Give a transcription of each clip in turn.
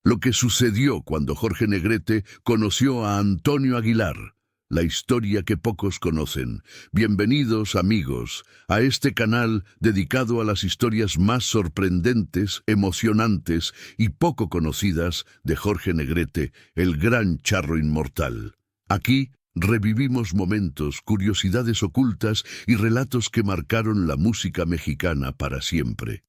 Lo que sucedió cuando Jorge Negrete conoció a Antonio Aguilar. La historia que pocos conocen. Bienvenidos, amigos, a este canal dedicado a las historias más sorprendentes, emocionantes y poco conocidas de Jorge Negrete, el gran charro inmortal. Aquí revivimos momentos, curiosidades ocultas y relatos que marcaron la música mexicana para siempre.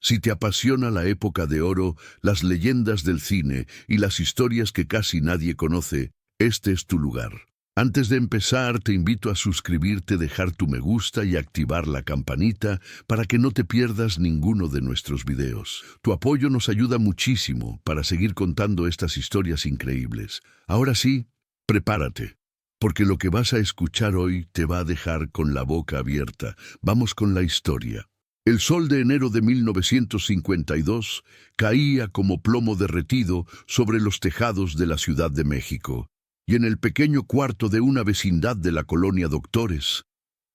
Si te apasiona la época de oro, las leyendas del cine y las historias que casi nadie conoce, este es tu lugar. Antes de empezar, te invito a suscribirte, dejar tu me gusta y activar la campanita para que no te pierdas ninguno de nuestros videos. Tu apoyo nos ayuda muchísimo para seguir contando estas historias increíbles. Ahora sí, prepárate, porque lo que vas a escuchar hoy te va a dejar con la boca abierta. Vamos con la historia. El sol de enero de 1952 caía como plomo derretido sobre los tejados de la Ciudad de México. Y en el pequeño cuarto de una vecindad de la colonia Doctores,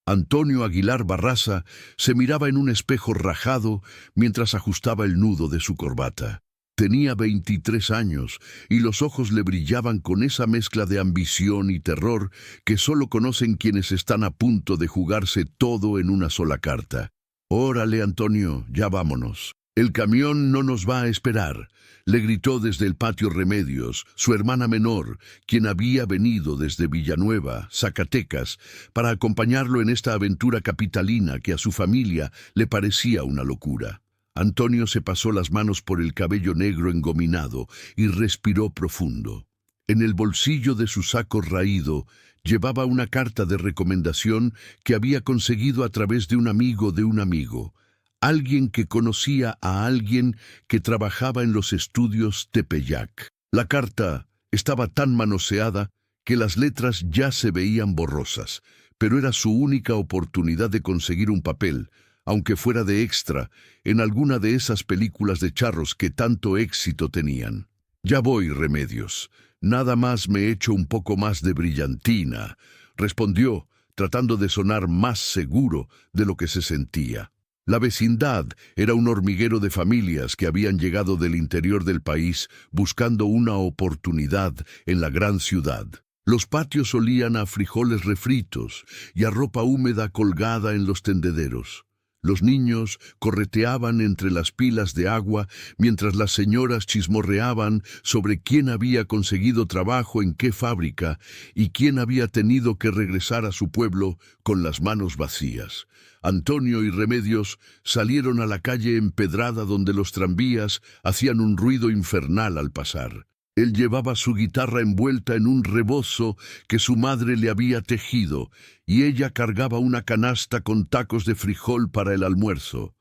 Antonio Aguilar Barraza se miraba en un espejo rajado mientras ajustaba el nudo de su corbata. Tenía 23 años y los ojos le brillaban con esa mezcla de ambición y terror que solo conocen quienes están a punto de jugarse todo en una sola carta. «Órale, Antonio, ya vámonos. El camión no nos va a esperar», le gritó desde el patio Remedios, su hermana menor, quien había venido desde Villanueva, Zacatecas, para acompañarlo en esta aventura capitalina que a su familia le parecía una locura. Antonio se pasó las manos por el cabello negro engominado y respiró profundo. En el bolsillo de su saco raído llevaba una carta de recomendación que había conseguido a través de un amigo de un amigo. Alguien que conocía a alguien que trabajaba en los estudios Tepeyac. La carta estaba tan manoseada que las letras ya se veían borrosas, pero era su única oportunidad de conseguir un papel, aunque fuera de extra, en alguna de esas películas de charros que tanto éxito tenían. «Ya voy, Remedios. Nada más me echo un poco más de brillantina», respondió, tratando de sonar más seguro de lo que se sentía. La vecindad era un hormiguero de familias que habían llegado del interior del país buscando una oportunidad en la gran ciudad. Los patios olían a frijoles refritos y a ropa húmeda colgada en los tendederos. Los niños correteaban entre las pilas de agua mientras las señoras chismorreaban sobre quién había conseguido trabajo en qué fábrica y quién había tenido que regresar a su pueblo con las manos vacías. Antonio y Remedios salieron a la calle empedrada donde los tranvías hacían un ruido infernal al pasar. Él llevaba su guitarra envuelta en un rebozo que su madre le había tejido, y ella cargaba una canasta con tacos de frijol para el almuerzo.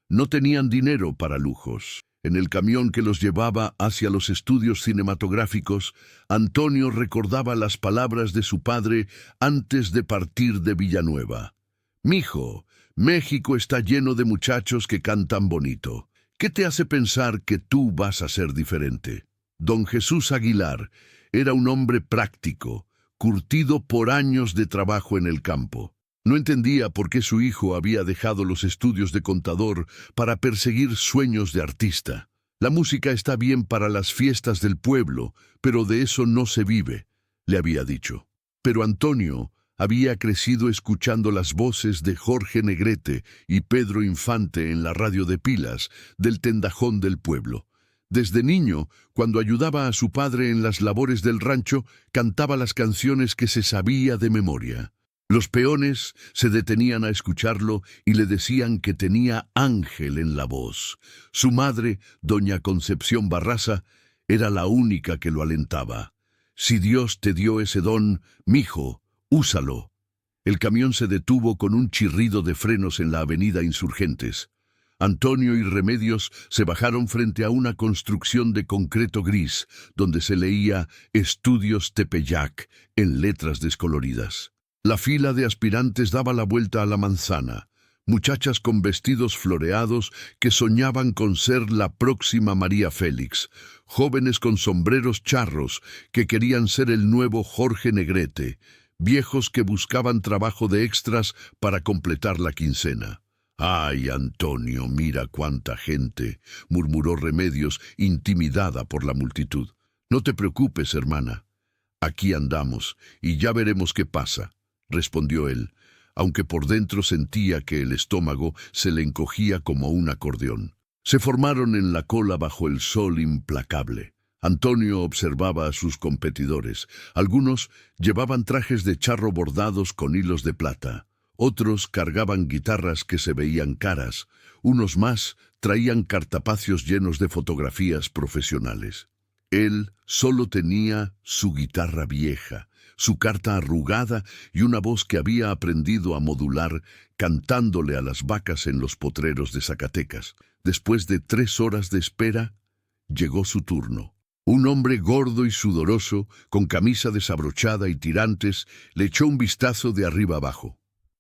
No tenían dinero para lujos. En el camión que los llevaba hacia los estudios cinematográficos, Antonio recordaba las palabras de su padre antes de partir de Villanueva. «Mijo, México está lleno de muchachos que cantan bonito. ¿Qué te hace pensar que tú vas a ser diferente?» Don Jesús Aguilar era un hombre práctico, curtido por años de trabajo en el campo. No entendía por qué su hijo había dejado los estudios de contador para perseguir sueños de artista. «La música está bien para las fiestas del pueblo, pero de eso no se vive», le había dicho. Pero Antonio había crecido escuchando las voces de Jorge Negrete y Pedro Infante en la radio de pilas del tendajón del pueblo. Desde niño, cuando ayudaba a su padre en las labores del rancho, cantaba las canciones que se sabía de memoria. Los peones se detenían a escucharlo y le decían que tenía ángel en la voz. Su madre, doña Concepción Barraza, era la única que lo alentaba. «Si Dios te dio ese don, mijo, úsalo». El camión se detuvo con un chirrido de frenos en la avenida Insurgentes. Antonio y Remedios se bajaron frente a una construcción de concreto gris, donde se leía «Estudios Tepeyac» en letras descoloridas. La fila de aspirantes daba la vuelta a la manzana. Muchachas con vestidos floreados que soñaban con ser la próxima María Félix. Jóvenes con sombreros charros que querían ser el nuevo Jorge Negrete. Viejos que buscaban trabajo de extras para completar la quincena. «Ay, Antonio, mira cuánta gente», murmuró Remedios, intimidada por la multitud. «No te preocupes, hermana. Aquí andamos, y ya veremos qué pasa», respondió él, aunque por dentro sentía que el estómago se le encogía como un acordeón. Se formaron en la cola bajo el sol implacable. Antonio observaba a sus competidores. Algunos llevaban trajes de charro bordados con hilos de plata. Otros cargaban guitarras que se veían caras. Unos más traían cartapacios llenos de fotografías profesionales. Él solo tenía su guitarra vieja, su carta arrugada y una voz que había aprendido a modular cantándole a las vacas en los potreros de Zacatecas. Después de 3 horas de espera, llegó su turno. Un hombre gordo y sudoroso, con camisa desabrochada y tirantes, le echó un vistazo de arriba abajo.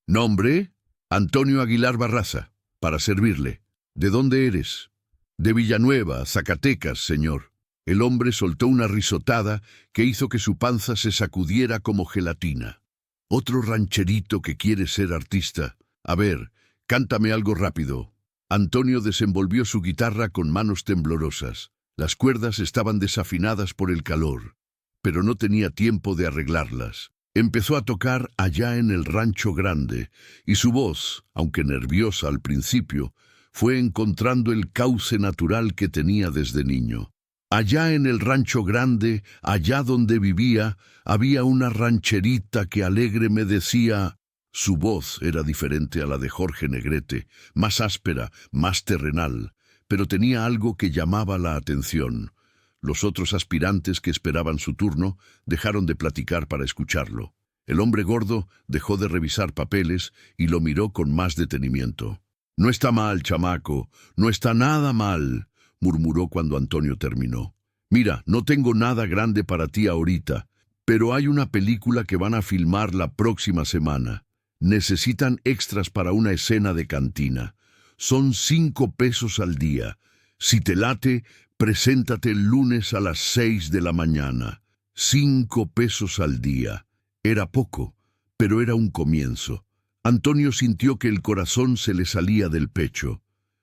«¿Nombre? Antonio Aguilar Barraza, para servirle. ¿De dónde eres?» «De Villanueva, Zacatecas, señor». El hombre soltó una risotada que hizo que su panza se sacudiera como gelatina. «Otro rancherito que quiere ser artista. A ver, cántame algo rápido». Antonio desenvolvió su guitarra con manos temblorosas. Las cuerdas estaban desafinadas por el calor, pero no tenía tiempo de arreglarlas. Empezó a tocar Allá en el Rancho Grande, y su voz, aunque nerviosa al principio, fue encontrando el cauce natural que tenía desde niño. Allá en el Rancho Grande, allá donde vivía, había una rancherita que alegre me decía. Su voz era diferente a la de Jorge Negrete, más áspera, más terrenal, pero tenía algo que llamaba la atención. Los otros aspirantes que esperaban su turno dejaron de platicar para escucharlo. El hombre gordo dejó de revisar papeles y lo miró con más detenimiento. «No está mal, chamaco, no está nada mal», murmuró cuando Antonio terminó. «Mira, no tengo nada grande para ti ahorita, pero hay una película que van a filmar la próxima semana. Necesitan extras para una escena de cantina. Son 5 pesos al día. Si te late, preséntate el lunes a las 6 de la mañana. 5 pesos al día. Era poco, pero era un comienzo. Antonio sintió que el corazón se le salía del pecho.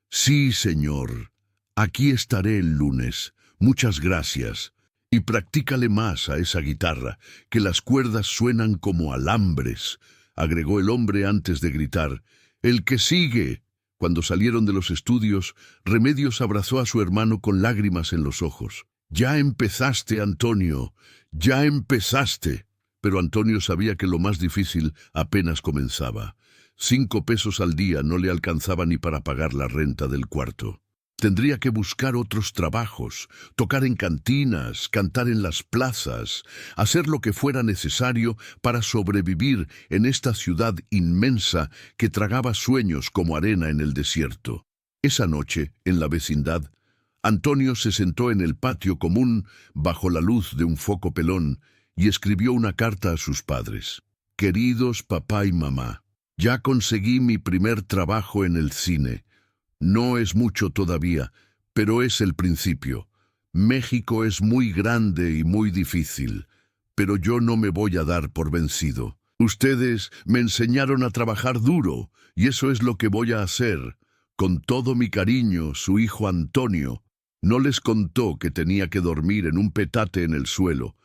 «Sí, señor. Aquí estaré el lunes. Muchas gracias. Y practícale más a esa guitarra, que las cuerdas suenan como alambres», agregó el hombre antes de gritar. «El que sigue». Cuando salieron de los estudios, Remedios abrazó a su hermano con lágrimas en los ojos. «Ya empezaste, Antonio, ya empezaste». Pero Antonio sabía que lo más difícil apenas comenzaba. 5 pesos al día no le alcanzaba ni para pagar la renta del cuarto. Tendría que buscar otros trabajos, tocar en cantinas, cantar en las plazas, hacer lo que fuera necesario para sobrevivir en esta ciudad inmensa que tragaba sueños como arena en el desierto. Esa noche, en la vecindad, Antonio se sentó en el patio común bajo la luz de un foco pelón y escribió una carta a sus padres. «Queridos papá y mamá, ya conseguí mi primer trabajo en el cine. No es mucho todavía, pero es el principio. México es muy grande y muy difícil, pero yo no me voy a dar por vencido. Ustedes me enseñaron a trabajar duro, y eso es lo que voy a hacer. Con todo mi cariño, su hijo Antonio». No les contó que tenía que dormir en un petate en el suelo,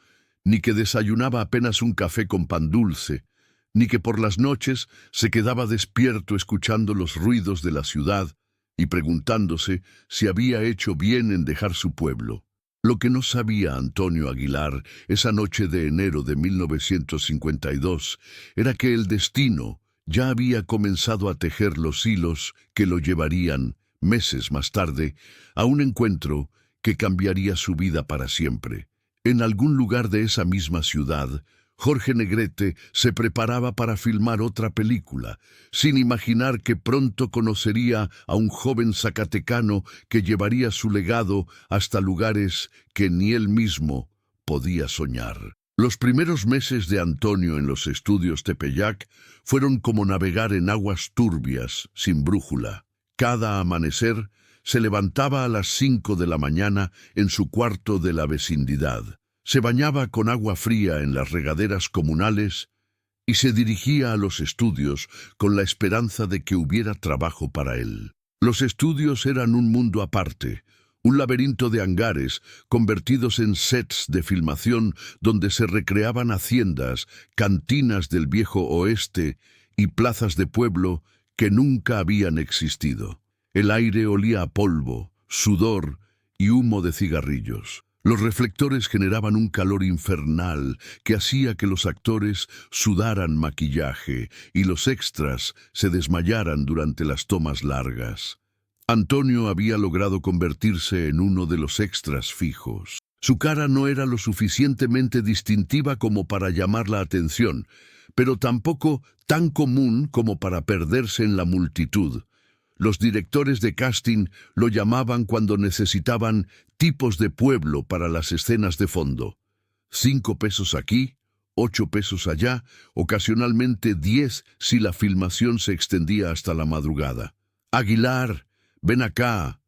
ni que desayunaba apenas un café con pan dulce, ni que por las noches se quedaba despierto escuchando los ruidos de la ciudad y preguntándose si había hecho bien en dejar su pueblo. Lo que no sabía Antonio Aguilar esa noche de enero de 1952 era que el destino ya había comenzado a tejer los hilos que lo llevarían, meses más tarde, a un encuentro que cambiaría su vida para siempre. En algún lugar de esa misma ciudad, Jorge Negrete se preparaba para filmar otra película, sin imaginar que pronto conocería a un joven zacatecano que llevaría su legado hasta lugares que ni él mismo podía soñar. Los primeros meses de Antonio en los estudios Tepeyac fueron como navegar en aguas turbias, sin brújula. Cada amanecer se levantaba a las 5 de la mañana en su cuarto de la vecindad. Se bañaba con agua fría en las regaderas comunales y se dirigía a los estudios con la esperanza de que hubiera trabajo para él. Los estudios eran un mundo aparte, un laberinto de hangares convertidos en sets de filmación donde se recreaban haciendas, cantinas del viejo oeste y plazas de pueblo que nunca habían existido. El aire olía a polvo, sudor y humo de cigarrillos. Los reflectores generaban un calor infernal que hacía que los actores sudaran maquillaje y los extras se desmayaran durante las tomas largas. Antonio había logrado convertirse en uno de los extras fijos. Su cara no era lo suficientemente distintiva como para llamar la atención, pero tampoco tan común como para perderse en la multitud. Los directores de casting lo llamaban cuando necesitaban tipos de pueblo para las escenas de fondo. 5 pesos aquí, 8 pesos allá, ocasionalmente 10 si la filmación se extendía hasta la madrugada. «Aguilar, ven acá»,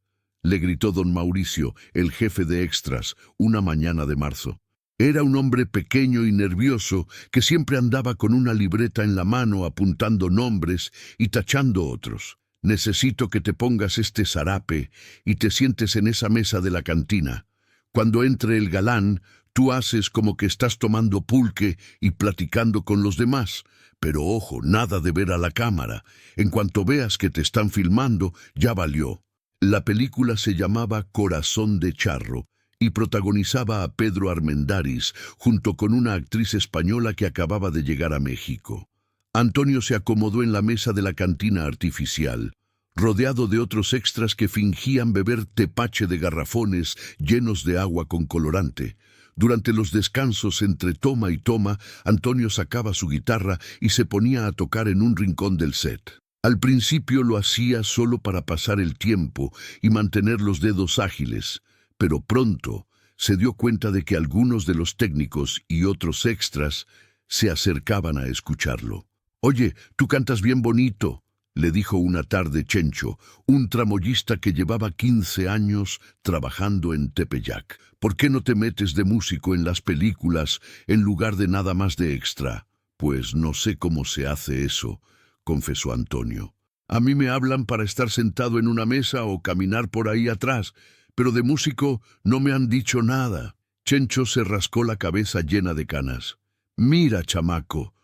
le gritó don Mauricio, el jefe de extras, una mañana de marzo. Era un hombre pequeño y nervioso que siempre andaba con una libreta en la mano apuntando nombres y tachando otros. «Necesito que te pongas este zarape y te sientes en esa mesa de la cantina. Cuando entre el galán, tú haces como que estás tomando pulque y platicando con los demás. Pero ojo, nada de ver a la cámara. En cuanto veas que te están filmando, ya valió». La película se llamaba Corazón de Charro y protagonizaba a Pedro Armendáriz junto con una actriz española que acababa de llegar a México. Antonio se acomodó en la mesa de la cantina artificial, rodeado de otros extras que fingían beber tepache de garrafones llenos de agua con colorante. Durante los descansos entre toma y toma, Antonio sacaba su guitarra y se ponía a tocar en un rincón del set. Al principio lo hacía solo para pasar el tiempo y mantener los dedos ágiles, pero pronto se dio cuenta de que algunos de los técnicos y otros extras se acercaban a escucharlo. «Oye, tú cantas bien bonito», le dijo una tarde Chencho, un tramoyista que llevaba 15 años trabajando en Tepeyac. «¿Por qué no te metes de músico en las películas en lugar de nada más de extra?» «Pues no sé cómo se hace eso», confesó Antonio. «A mí me hablan para estar sentado en una mesa o caminar por ahí atrás, pero de músico no me han dicho nada». Chencho se rascó la cabeza llena de canas. «Mira, chamaco,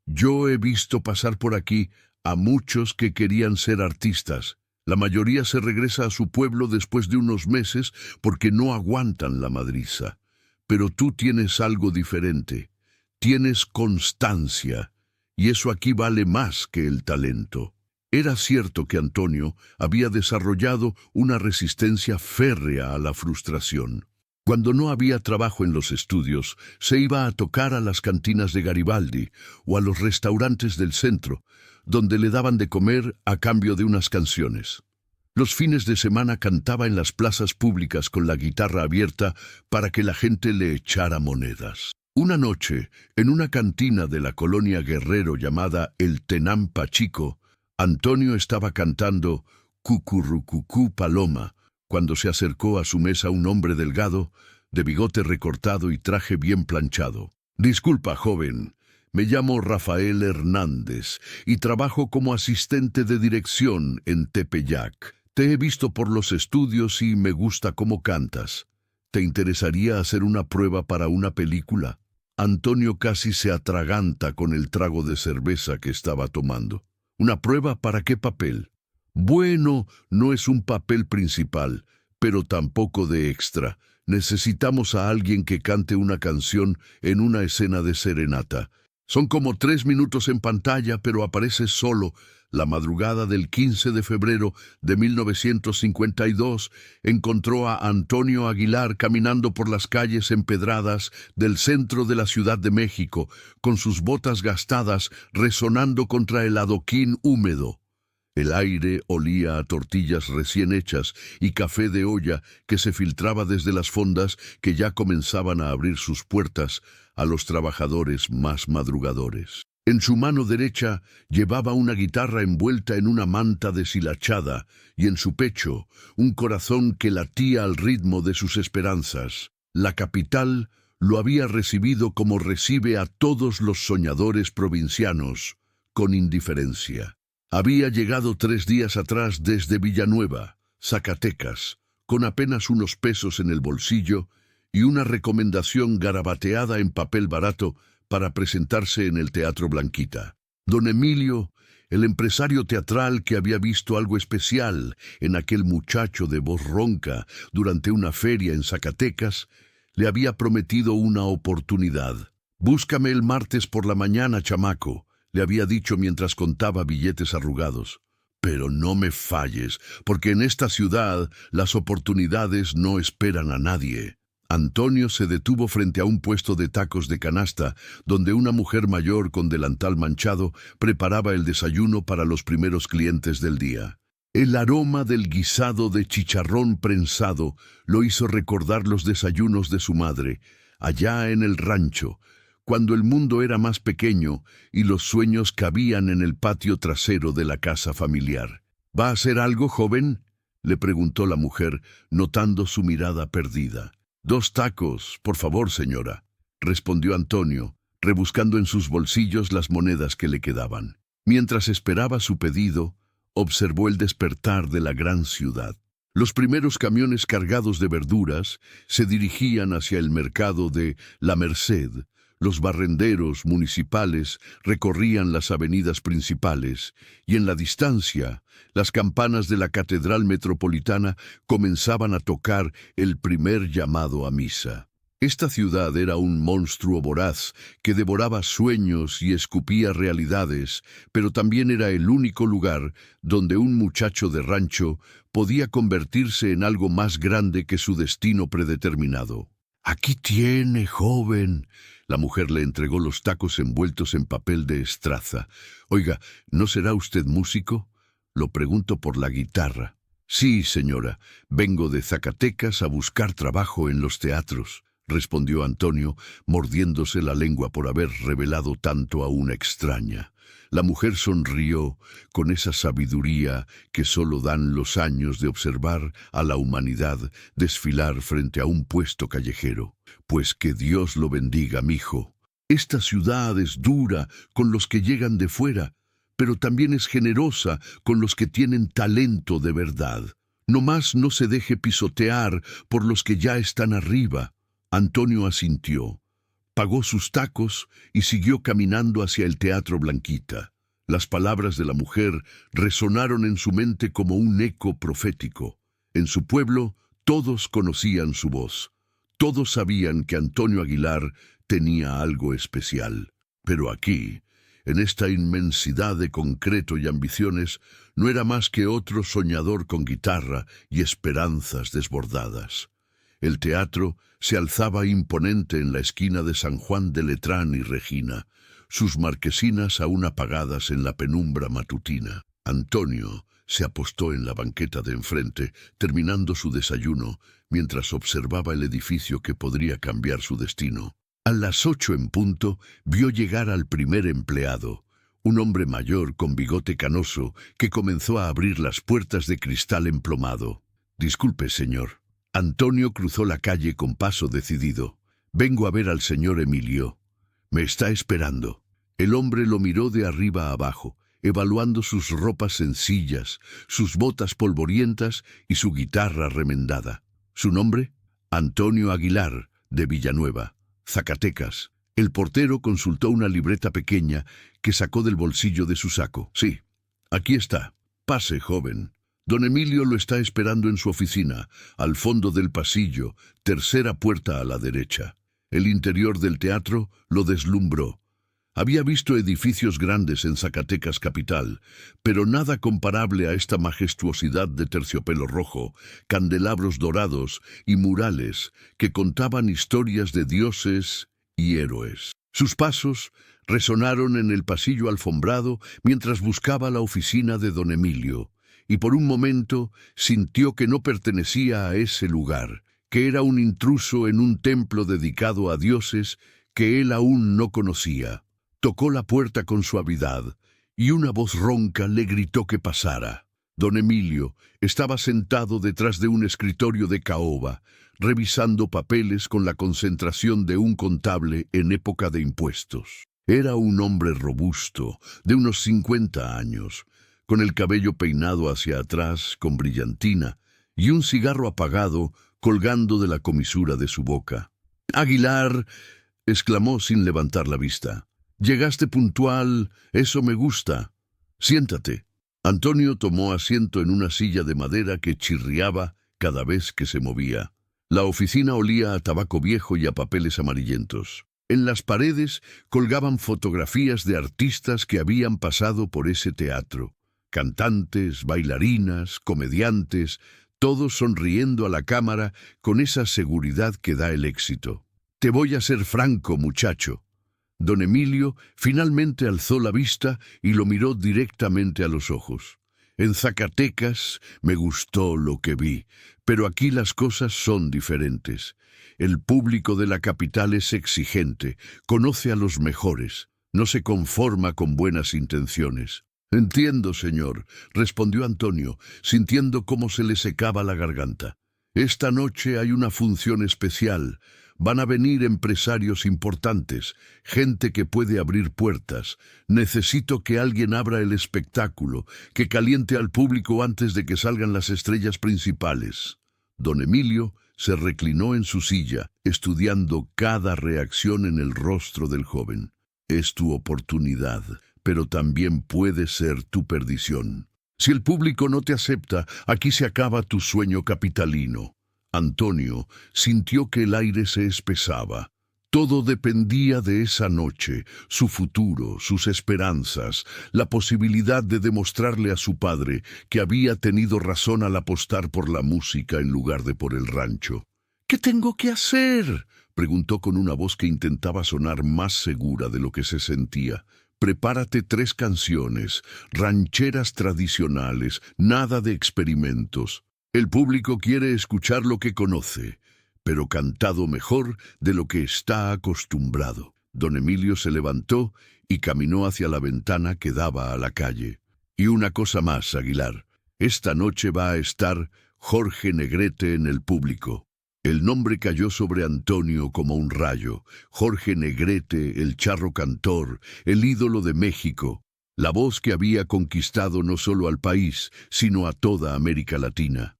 yo he visto pasar por aquí a muchos que querían ser artistas. La mayoría se regresa a su pueblo después de unos meses porque no aguantan la madriza. Pero tú tienes algo diferente. Tienes constancia, y eso aquí vale más que el talento». Era cierto que Antonio había desarrollado una resistencia férrea a la frustración. Cuando no había trabajo en los estudios, se iba a tocar a las cantinas de Garibaldi o a los restaurantes del centro, donde le daban de comer a cambio de unas canciones. Los fines de semana cantaba en las plazas públicas con la guitarra abierta para que la gente le echara monedas. Una noche, en una cantina de la colonia Guerrero llamada El Tenampa Chico, Antonio estaba cantando Cucurrucucú Paloma, cuando se acercó a su mesa un hombre delgado, de bigote recortado y traje bien planchado. «Disculpa, joven, me llamo Rafael Hernández y trabajo como asistente de dirección en Tepeyac. Te he visto por los estudios y me gusta cómo cantas. ¿Te interesaría hacer una prueba para una película?» Antonio casi se atraganta con el trago de cerveza que estaba tomando. «¿Una prueba para qué papel?» «Bueno, no es un papel principal, pero tampoco de extra. Necesitamos a alguien que cante una canción en una escena de serenata. Son como 3 minutos en pantalla, pero aparece solo. La madrugada del 15 de febrero de 1952 encontró a Antonio Aguilar caminando por las calles empedradas del centro de la Ciudad de México, con sus botas gastadas resonando contra el adoquín húmedo. El aire olía a tortillas recién hechas y café de olla que se filtraba desde las fondas que ya comenzaban a abrir sus puertas a los trabajadores más madrugadores. En su mano derecha llevaba una guitarra envuelta en una manta deshilachada y en su pecho un corazón que latía al ritmo de sus esperanzas. La capital lo había recibido como recibe a todos los soñadores provincianos, con indiferencia. Había llegado 3 días atrás desde Villanueva, Zacatecas, con apenas unos pesos en el bolsillo y una recomendación garabateada en papel barato para presentarse en el Teatro Blanquita. Don Emilio, el empresario teatral que había visto algo especial en aquel muchacho de voz ronca durante una feria en Zacatecas, le había prometido una oportunidad. «Búscame el martes por la mañana, chamaco», le había dicho mientras contaba billetes arrugados. «Pero no me falles, porque en esta ciudad las oportunidades no esperan a nadie». Antonio se detuvo frente a un puesto de tacos de canasta, donde una mujer mayor con delantal manchado preparaba el desayuno para los primeros clientes del día. El aroma del guisado de chicharrón prensado lo hizo recordar los desayunos de su madre, allá en el rancho, cuando el mundo era más pequeño y los sueños cabían en el patio trasero de la casa familiar. «¿Va a hacer algo, joven?», le preguntó la mujer, notando su mirada perdida. «2 tacos, por favor, señora», respondió Antonio, rebuscando en sus bolsillos las monedas que le quedaban. Mientras esperaba su pedido, observó el despertar de la gran ciudad. Los primeros camiones cargados de verduras se dirigían hacia el mercado de La Merced. Los barrenderos municipales recorrían las avenidas principales y en la distancia, las campanas de la Catedral Metropolitana comenzaban a tocar el primer llamado a misa. Esta ciudad era un monstruo voraz que devoraba sueños y escupía realidades, pero también era el único lugar donde un muchacho de rancho podía convertirse en algo más grande que su destino predeterminado. «Aquí tiene, joven». La mujer le entregó los tacos envueltos en papel de estraza. «Oiga, ¿no será usted músico?». «Lo pregunto por la guitarra». «Sí, señora, vengo de Zacatecas a buscar trabajo en los teatros», respondió Antonio, mordiéndose la lengua por haber revelado tanto a una extraña. La mujer sonrió con esa sabiduría que solo dan los años de observar a la humanidad desfilar frente a un puesto callejero. «Pues que Dios lo bendiga, mijo. Esta ciudad es dura con los que llegan de fuera, pero también es generosa con los que tienen talento de verdad. Nomás no se deje pisotear por los que ya están arriba». Antonio asintió. Pagó sus tacos y siguió caminando hacia el Teatro Blanquita. Las palabras de la mujer resonaron en su mente como un eco profético. En su pueblo todos conocían su voz. Todos sabían que Antonio Aguilar tenía algo especial. Pero aquí, en esta inmensidad de concreto y ambiciones, no era más que otro soñador con guitarra y esperanzas desbordadas. El teatro se alzaba imponente en la esquina de San Juan de Letrán y Regina, sus marquesinas aún apagadas en la penumbra matutina. Antonio se apostó en la banqueta de enfrente, terminando su desayuno, mientras observaba el edificio que podría cambiar su destino. A las 8 en punto, vio llegar al primer empleado, un hombre mayor con bigote canoso que comenzó a abrir las puertas de cristal emplomado. «Disculpe, señor». Antonio cruzó la calle con paso decidido. «Vengo a ver al señor Emilio. Me está esperando». El hombre lo miró de arriba a abajo, evaluando sus ropas sencillas, sus botas polvorientas y su guitarra remendada. ¿Su nombre? «Antonio Aguilar, de Villanueva, Zacatecas». El portero consultó una libreta pequeña que sacó del bolsillo de su saco. «Sí, aquí está. Pase, joven. Don Emilio lo está esperando en su oficina, al fondo del pasillo, tercera puerta a la derecha». El interior del teatro lo deslumbró. Había visto edificios grandes en Zacatecas capital, pero nada comparable a esta majestuosidad de terciopelo rojo, candelabros dorados y murales que contaban historias de dioses y héroes. Sus pasos resonaron en el pasillo alfombrado mientras buscaba la oficina de don Emilio, y por un momento sintió que no pertenecía a ese lugar, que era un intruso en un templo dedicado a dioses que él aún no conocía. Tocó la puerta con suavidad, y una voz ronca le gritó que pasara. Don Emilio estaba sentado detrás de un escritorio de caoba, revisando papeles con la concentración de un contable en época de impuestos. Era un hombre robusto, de unos 50 años, con el cabello peinado hacia atrás con brillantina y un cigarro apagado colgando de la comisura de su boca. «Aguilar», exclamó sin levantar la vista. «Llegaste puntual, eso me gusta. Siéntate». Antonio tomó asiento en una silla de madera que chirriaba cada vez que se movía. La oficina olía a tabaco viejo y a papeles amarillentos. En las paredes colgaban fotografías de artistas que habían pasado por ese teatro. Cantantes, bailarinas, comediantes, todos sonriendo a la cámara con esa seguridad que da el éxito. «Te voy a ser franco, muchacho». Don Emilio finalmente alzó la vista y lo miró directamente a los ojos. «En Zacatecas me gustó lo que vi, pero aquí las cosas son diferentes. El público de la capital es exigente, conoce a los mejores, no se conforma con buenas intenciones». «Entiendo, señor», respondió Antonio, sintiendo cómo se le secaba la garganta. «Esta noche hay una función especial. Van a venir empresarios importantes, gente que puede abrir puertas. Necesito que alguien abra el espectáculo, que caliente al público antes de que salgan las estrellas principales». Don Emilio se reclinó en su silla, estudiando cada reacción en el rostro del joven. «Es tu oportunidad, pero también puede ser tu perdición. Si el público no te acepta, aquí se acaba tu sueño capitalino». Antonio sintió que el aire se espesaba. Todo dependía de esa noche, su futuro, sus esperanzas, la posibilidad de demostrarle a su padre que había tenido razón al apostar por la música en lugar de por el rancho. «¿Qué tengo que hacer?», preguntó con una voz que intentaba sonar más segura de lo que se sentía. «Prepárate 3 canciones, rancheras tradicionales, nada de experimentos. El público quiere escuchar lo que conoce, pero cantado mejor de lo que está acostumbrado». Don Emilio se levantó y caminó hacia la ventana que daba a la calle. «Y una cosa más, Aguilar. Esta noche va a estar Jorge Negrete en el público». El nombre cayó sobre Antonio como un rayo. Jorge Negrete, el charro cantor, el ídolo de México, la voz que había conquistado no solo al país, sino a toda América Latina.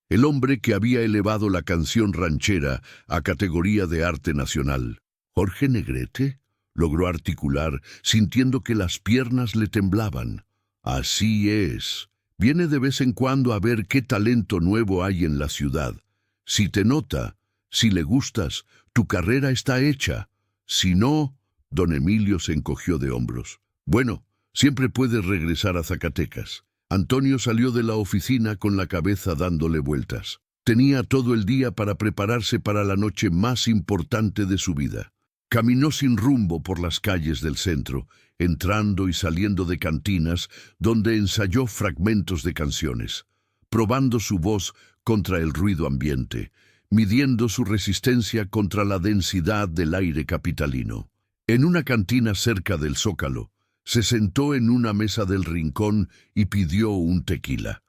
El hombre que había elevado la canción ranchera a categoría de arte nacional. «¿Jorge Negrete?», logró articular, sintiendo que las piernas le temblaban. «Así es. Viene de vez en cuando a ver qué talento nuevo hay en la ciudad. Si te nota, si le gustas, tu carrera está hecha. Si no...». Don Emilio se encogió de hombros. «Bueno, siempre puedes regresar a Zacatecas». Antonio salió de la oficina con la cabeza dándole vueltas. Tenía todo el día para prepararse para la noche más importante de su vida. Caminó sin rumbo por las calles del centro, entrando y saliendo de cantinas donde ensayó fragmentos de canciones, probando su voz contra el ruido ambiente, midiendo su resistencia contra la densidad del aire capitalino. En una cantina cerca del Zócalo, se sentó en una mesa del rincón y pidió un tequila.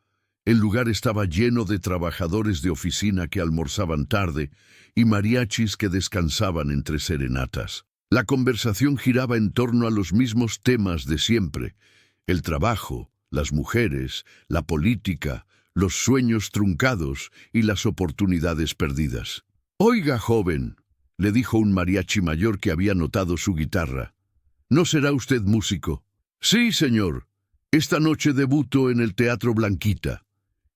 El lugar estaba lleno de trabajadores de oficina que almorzaban tarde y mariachis que descansaban entre serenatas. La conversación giraba en torno a los mismos temas de siempre: el trabajo, las mujeres, la política, los sueños truncados y las oportunidades perdidas. «Oiga, joven», le dijo un mariachi mayor que había notado su guitarra, «¿no será usted músico?». «Sí, señor. Esta noche debuto en el Teatro Blanquita».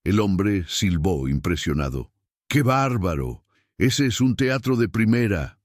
El hombre silbó impresionado. «¡Qué bárbaro! Ese es un teatro de primera.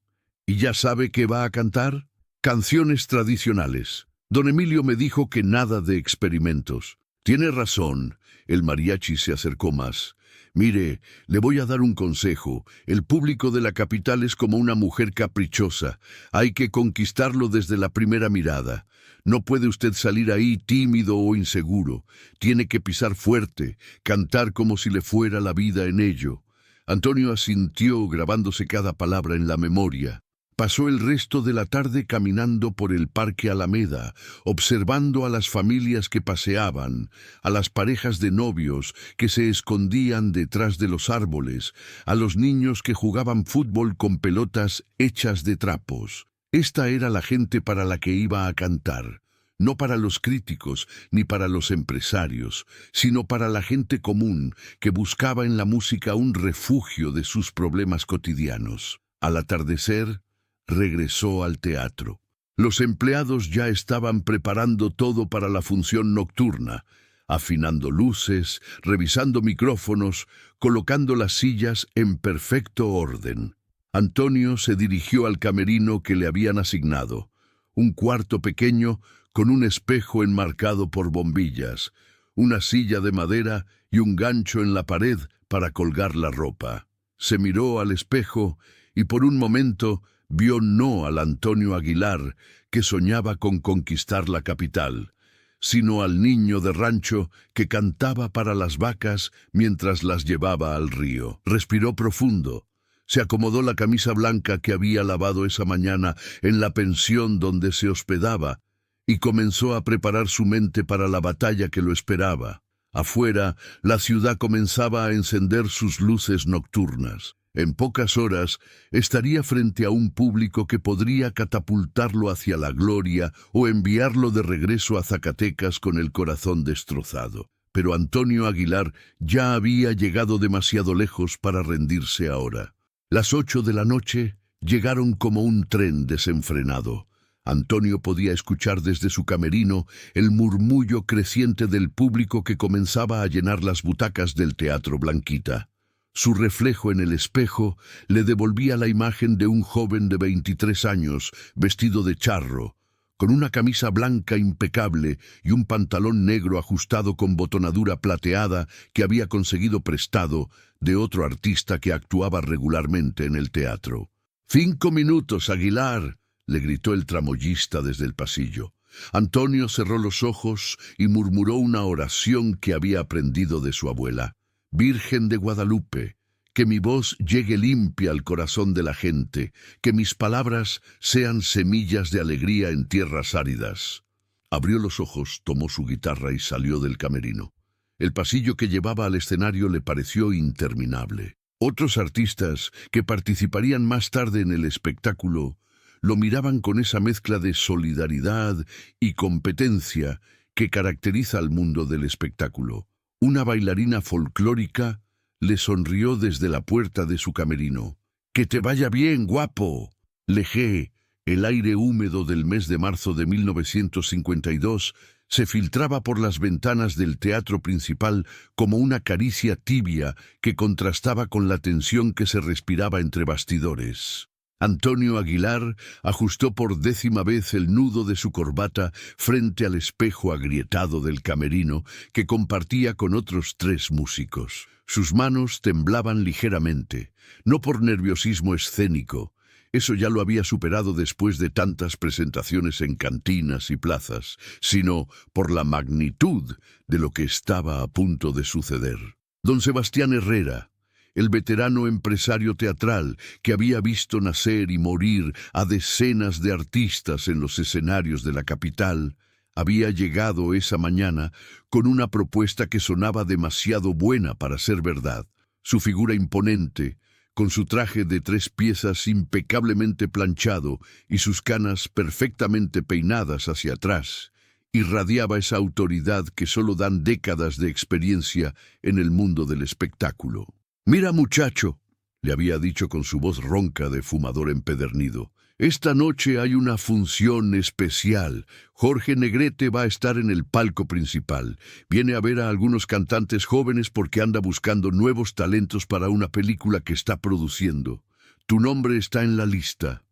¿Y ya sabe qué va a cantar?». «Canciones tradicionales. Don Emilio me dijo que nada de experimentos». «Tiene razón». El mariachi se acercó más. «Mire, le voy a dar un consejo. El público de la capital es como una mujer caprichosa. Hay que conquistarlo desde la primera mirada. No puede usted salir ahí tímido o inseguro. Tiene que pisar fuerte, cantar como si le fuera la vida en ello». Antonio asintió, grabándose cada palabra en la memoria. Pasó el resto de la tarde caminando por el Parque Alameda, observando a las familias que paseaban, a las parejas de novios que se escondían detrás de los árboles, a los niños que jugaban fútbol con pelotas hechas de trapos. Esta era la gente para la que iba a cantar. No para los críticos ni para los empresarios, sino para la gente común que buscaba en la música un refugio de sus problemas cotidianos. Al atardecer, regresó al teatro. Los empleados ya estaban preparando todo para la función nocturna, afinando luces, revisando micrófonos, colocando las sillas en perfecto orden. Antonio se dirigió al camerino que le habían asignado, un cuarto pequeño con un espejo enmarcado por bombillas, una silla de madera y un gancho en la pared para colgar la ropa. Se miró al espejo y por un momento vio no al Antonio Aguilar que soñaba con conquistar la capital, sino al niño de rancho que cantaba para las vacas mientras las llevaba al río. Respiró profundo, se acomodó la camisa blanca que había lavado esa mañana en la pensión donde se hospedaba y comenzó a preparar su mente para la batalla que lo esperaba. Afuera, la ciudad comenzaba a encender sus luces nocturnas. En pocas horas estaría frente a un público que podría catapultarlo hacia la gloria o enviarlo de regreso a Zacatecas con el corazón destrozado. Pero Antonio Aguilar ya había llegado demasiado lejos para rendirse ahora. Las 8 de la noche llegaron como un tren desenfrenado. Antonio podía escuchar desde su camerino el murmullo creciente del público que comenzaba a llenar las butacas del Teatro Blanquita. Su reflejo en el espejo le devolvía la imagen de un joven de 23 años, vestido de charro, con una camisa blanca impecable y un pantalón negro ajustado con botonadura plateada que había conseguido prestado de otro artista que actuaba regularmente en el teatro. «¡5 minutos, Aguilar!», le gritó el tramoyista desde el pasillo. Antonio cerró los ojos y murmuró una oración que había aprendido de su abuela. «Virgen de Guadalupe, que mi voz llegue limpia al corazón de la gente, que mis palabras sean semillas de alegría en tierras áridas». Abrió los ojos, tomó su guitarra y salió del camerino. El pasillo que llevaba al escenario le pareció interminable. Otros artistas, que participarían más tarde en el espectáculo, lo miraban con esa mezcla de solidaridad y competencia que caracteriza al mundo del espectáculo. Una bailarina folclórica le sonrió desde la puerta de su camerino. «¡Que te vaya bien, guapo!». Lejé, el aire húmedo del mes de marzo de 1952, se filtraba por las ventanas del teatro principal como una caricia tibia que contrastaba con la tensión que se respiraba entre bastidores. Antonio Aguilar ajustó por 10ª vez el nudo de su corbata frente al espejo agrietado del camerino que compartía con otros 3 músicos. Sus manos temblaban ligeramente, no por nerviosismo escénico. Eso ya lo había superado después de tantas presentaciones en cantinas y plazas, sino por la magnitud de lo que estaba a punto de suceder. Don Sebastián Herrera, el veterano empresario teatral que había visto nacer y morir a decenas de artistas en los escenarios de la capital, había llegado esa mañana con una propuesta que sonaba demasiado buena para ser verdad. Su figura imponente, con su traje de 3 piezas impecablemente planchado y sus canas perfectamente peinadas hacia atrás, irradiaba esa autoridad que solo dan décadas de experiencia en el mundo del espectáculo. «Mira, muchacho», le había dicho con su voz ronca de fumador empedernido, «esta noche hay una función especial. Jorge Negrete va a estar en el palco principal. Viene a ver a algunos cantantes jóvenes porque anda buscando nuevos talentos para una película que está produciendo. Tu nombre está en la lista».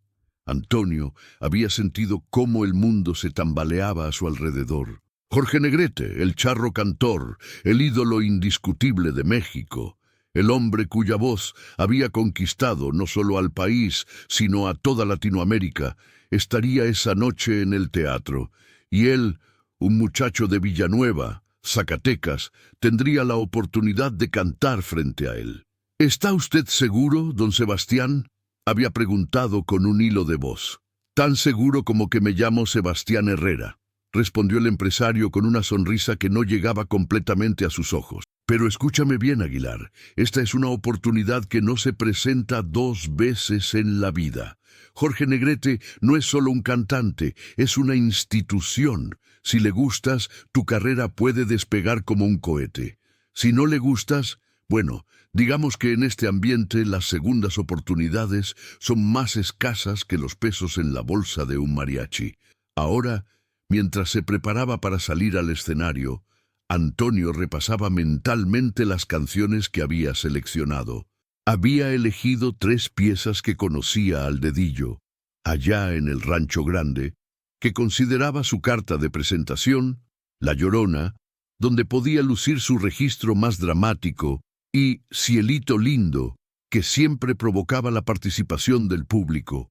Antonio había sentido cómo el mundo se tambaleaba a su alrededor. Jorge Negrete, el charro cantor, el ídolo indiscutible de México, el hombre cuya voz había conquistado no solo al país, sino a toda Latinoamérica, estaría esa noche en el teatro, y él, un muchacho de Villanueva, Zacatecas, tendría la oportunidad de cantar frente a él. «¿Está usted seguro, don Sebastián?». había preguntado con un hilo de voz. Tan seguro como que me llamo Sebastián Herrera, respondió el empresario con una sonrisa que no llegaba completamente a sus ojos. Pero escúchame bien, Aguilar, esta es una oportunidad que no se presenta 2 veces en la vida. Jorge Negrete no es solo un cantante, es una institución. Si le gustas, tu carrera puede despegar como un cohete. Si no le gustas, bueno, digamos que en este ambiente las segundas oportunidades son más escasas que los pesos en la bolsa de un mariachi. Ahora, mientras se preparaba para salir al escenario, Antonio repasaba mentalmente las canciones que había seleccionado. Había elegido 3 piezas que conocía al dedillo, allá en el Rancho Grande, que consideraba su carta de presentación, La Llorona, donde podía lucir su registro más dramático, y Cielito Lindo, que siempre provocaba la participación del público.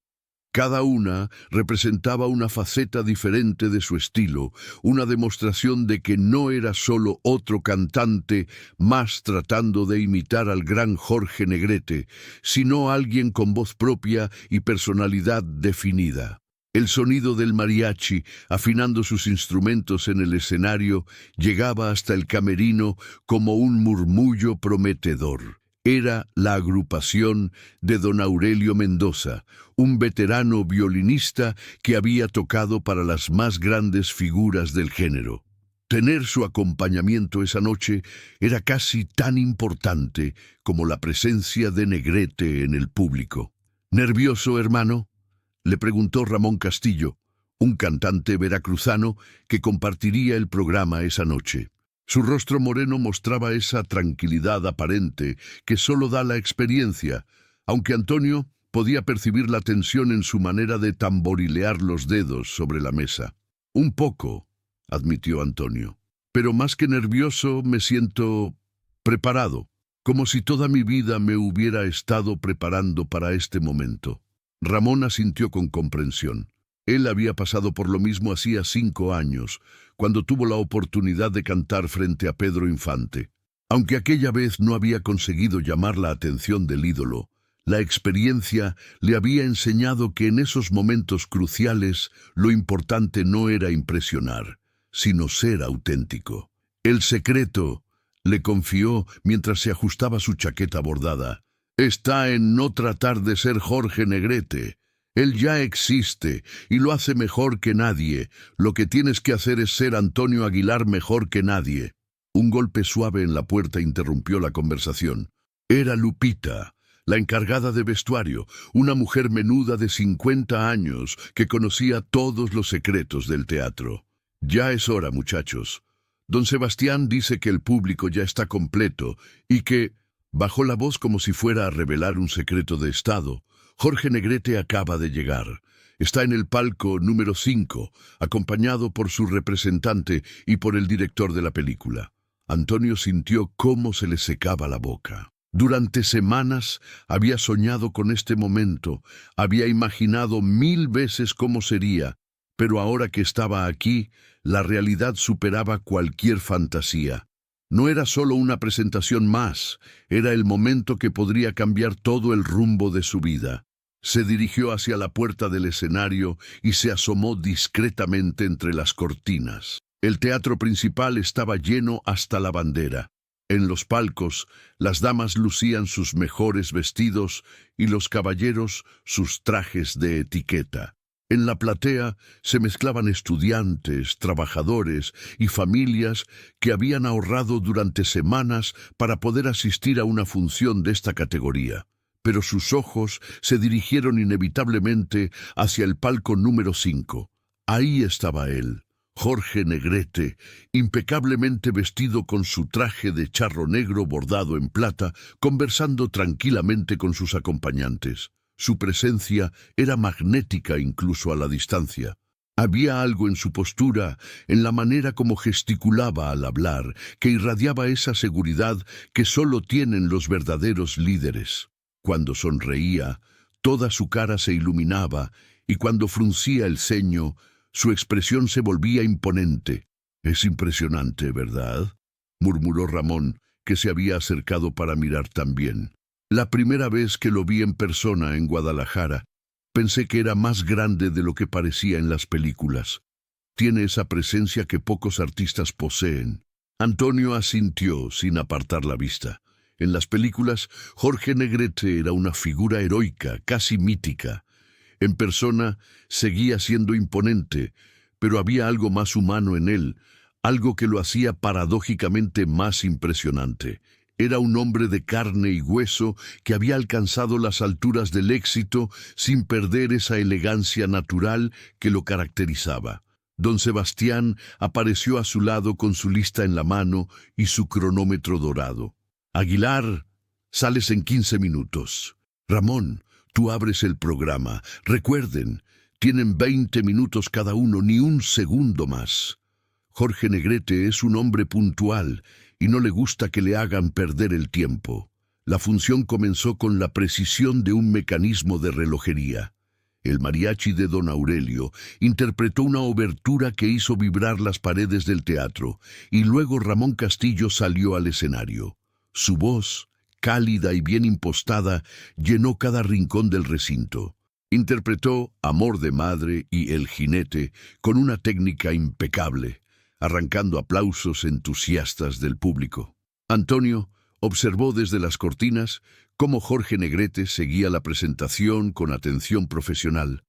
Cada una representaba una faceta diferente de su estilo, una demostración de que no era solo otro cantante más tratando de imitar al gran Jorge Negrete, sino alguien con voz propia y personalidad definida. El sonido del mariachi, afinando sus instrumentos en el escenario, llegaba hasta el camerino como un murmullo prometedor. Era la agrupación de don Aurelio Mendoza, un veterano violinista que había tocado para las más grandes figuras del género. Tener su acompañamiento esa noche era casi tan importante como la presencia de Negrete en el público. ¿Nervioso, hermano?, le preguntó Ramón Castillo, un cantante veracruzano que compartiría el programa esa noche. Su rostro moreno mostraba esa tranquilidad aparente que solo da la experiencia, aunque Antonio podía percibir la tensión en su manera de tamborilear los dedos sobre la mesa. Un poco, admitió Antonio, pero más que nervioso me siento preparado, como si toda mi vida me hubiera estado preparando para este momento. Ramón asintió con comprensión. Él había pasado por lo mismo hacía 5 años, cuando tuvo la oportunidad de cantar frente a Pedro Infante. Aunque aquella vez no había conseguido llamar la atención del ídolo, la experiencia le había enseñado que en esos momentos cruciales lo importante no era impresionar, sino ser auténtico. El secreto, le confió mientras se ajustaba su chaqueta bordada, está en no tratar de ser Jorge Negrete. Él ya existe y lo hace mejor que nadie. Lo que tienes que hacer es ser Antonio Aguilar mejor que nadie. Un golpe suave en la puerta interrumpió la conversación. Era Lupita, la encargada de vestuario, una mujer menuda de 50 años que conocía todos los secretos del teatro. Ya es hora, muchachos. Don Sebastián dice que el público ya está completo y que, bajó la voz como si fuera a revelar un secreto de estado, Jorge Negrete acaba de llegar. Está en el palco número 5, acompañado por su representante y por el director de la película. Antonio sintió cómo se le secaba la boca. Durante semanas había soñado con este momento, había imaginado 1000 veces cómo sería, pero ahora que estaba aquí, la realidad superaba cualquier fantasía. No era solo una presentación más, era el momento que podría cambiar todo el rumbo de su vida. Se dirigió hacia la puerta del escenario y se asomó discretamente entre las cortinas. El teatro principal estaba lleno hasta la bandera. En los palcos, las damas lucían sus mejores vestidos y los caballeros sus trajes de etiqueta. En la platea se mezclaban estudiantes, trabajadores y familias que habían ahorrado durante semanas para poder asistir a una función de esta categoría. Pero sus ojos se dirigieron inevitablemente hacia el palco número 5. Ahí estaba él, Jorge Negrete, impecablemente vestido con su traje de charro negro bordado en plata, conversando tranquilamente con sus acompañantes. Su presencia era magnética incluso a la distancia. Había algo en su postura, en la manera como gesticulaba al hablar, que irradiaba esa seguridad que solo tienen los verdaderos líderes. Cuando sonreía, toda su cara se iluminaba, y cuando fruncía el ceño, su expresión se volvía imponente. «Es impresionante, ¿verdad?», murmuró Ramón, que se había acercado para mirar también. La primera vez que lo vi en persona en Guadalajara, pensé que era más grande de lo que parecía en las películas. Tiene esa presencia que pocos artistas poseen. Antonio asintió sin apartar la vista. En las películas, Jorge Negrete era una figura heroica, casi mítica. En persona, seguía siendo imponente, pero había algo más humano en él, algo que lo hacía paradójicamente más impresionante. Era un hombre de carne y hueso que había alcanzado las alturas del éxito sin perder esa elegancia natural que lo caracterizaba. Don Sebastián apareció a su lado con su lista en la mano y su cronómetro dorado. Aguilar, sales en 15 minutos. Ramón, tú abres el programa. Recuerden, tienen 20 minutos cada uno, ni un segundo más. Jorge Negrete es un hombre puntual y no le gusta que le hagan perder el tiempo. La función comenzó con la precisión de un mecanismo de relojería. El mariachi de don Aurelio interpretó una obertura que hizo vibrar las paredes del teatro, y luego Ramón Castillo salió al escenario. Su voz, cálida y bien impostada, llenó cada rincón del recinto. Interpretó Amor de Madre y El Jinete con una técnica impecable, arrancando aplausos entusiastas del público. Antonio observó desde las cortinas cómo Jorge Negrete seguía la presentación con atención profesional,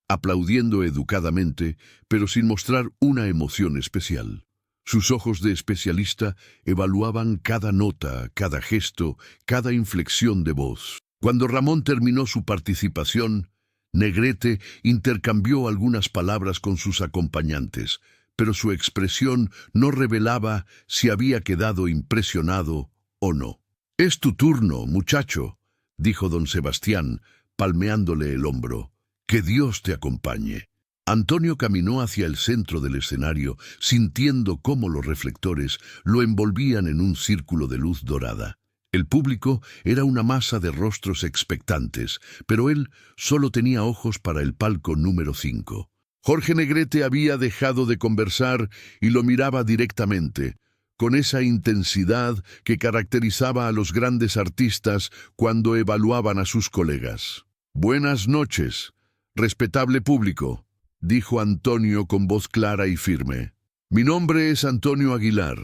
aplaudiendo educadamente, pero sin mostrar una emoción especial. Sus ojos de especialista evaluaban cada nota, cada gesto, cada inflexión de voz. Cuando Ramón terminó su participación, Negrete intercambió algunas palabras con sus acompañantes, pero su expresión no revelaba si había quedado impresionado o no. «Es tu turno, muchacho», dijo don Sebastián, palmeándole el hombro. «Que Dios te acompañe». Antonio caminó hacia el centro del escenario, sintiendo cómo los reflectores lo envolvían en un círculo de luz dorada. El público era una masa de rostros expectantes, pero él solo tenía ojos para el palco número 5. Jorge Negrete había dejado de conversar y lo miraba directamente, con esa intensidad que caracterizaba a los grandes artistas cuando evaluaban a sus colegas. «Buenas noches, respetable público», dijo Antonio con voz clara y firme. «Mi nombre es Antonio Aguilar.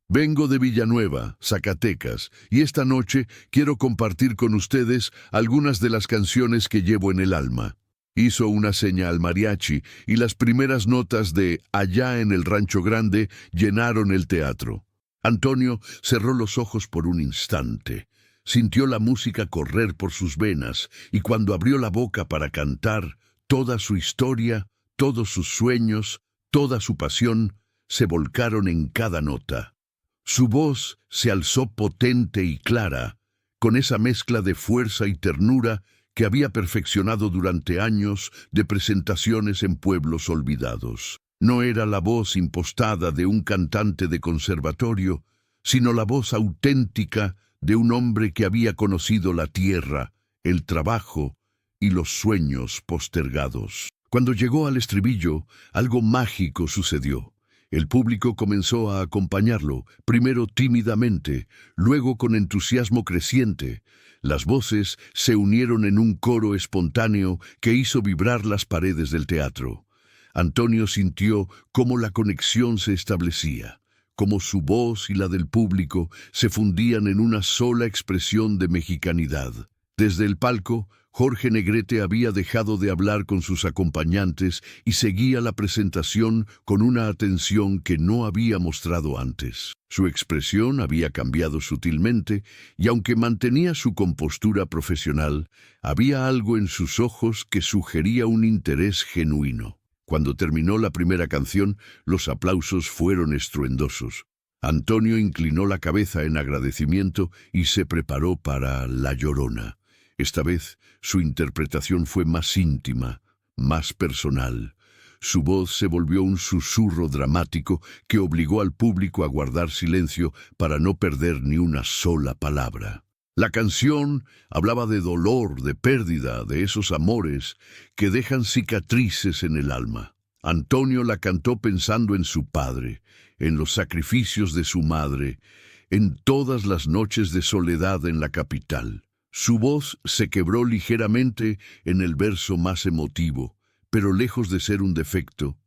Vengo de Villanueva, Zacatecas, y esta noche quiero compartir con ustedes algunas de las canciones que llevo en el alma». Hizo una seña al mariachi y las primeras notas de Allá en el Rancho Grande llenaron el teatro. Antonio cerró los ojos por un instante. Sintió la música correr por sus venas y cuando abrió la boca para cantar, toda su historia, todos sus sueños, toda su pasión se volcaron en cada nota. Su voz se alzó potente y clara, con esa mezcla de fuerza y ternura que había perfeccionado durante años de presentaciones en pueblos olvidados. No era la voz impostada de un cantante de conservatorio, sino la voz auténtica de un hombre que había conocido la tierra, el trabajo y los sueños postergados. Cuando llegó al estribillo, algo mágico sucedió. El público comenzó a acompañarlo, primero tímidamente, luego con entusiasmo creciente. Las voces se unieron en un coro espontáneo que hizo vibrar las paredes del teatro. Antonio sintió cómo la conexión se establecía, cómo su voz y la del público se fundían en una sola expresión de mexicanidad. Desde el palco, Jorge Negrete había dejado de hablar con sus acompañantes y seguía la presentación con una atención que no había mostrado antes. Su expresión había cambiado sutilmente y aunque mantenía su compostura profesional, había algo en sus ojos que sugería un interés genuino. Cuando terminó la primera canción, los aplausos fueron estruendosos. Antonio inclinó la cabeza en agradecimiento y se preparó para La Llorona. Esta vez, su interpretación fue más íntima, más personal. Su voz se volvió un susurro dramático que obligó al público a guardar silencio para no perder ni una sola palabra. La canción hablaba de dolor, de pérdida, de esos amores que dejan cicatrices en el alma. Antonio la cantó pensando en su padre, en los sacrificios de su madre, en todas las noches de soledad en la capital. Su voz se quebró ligeramente en el verso más emotivo, pero lejos de ser un defecto,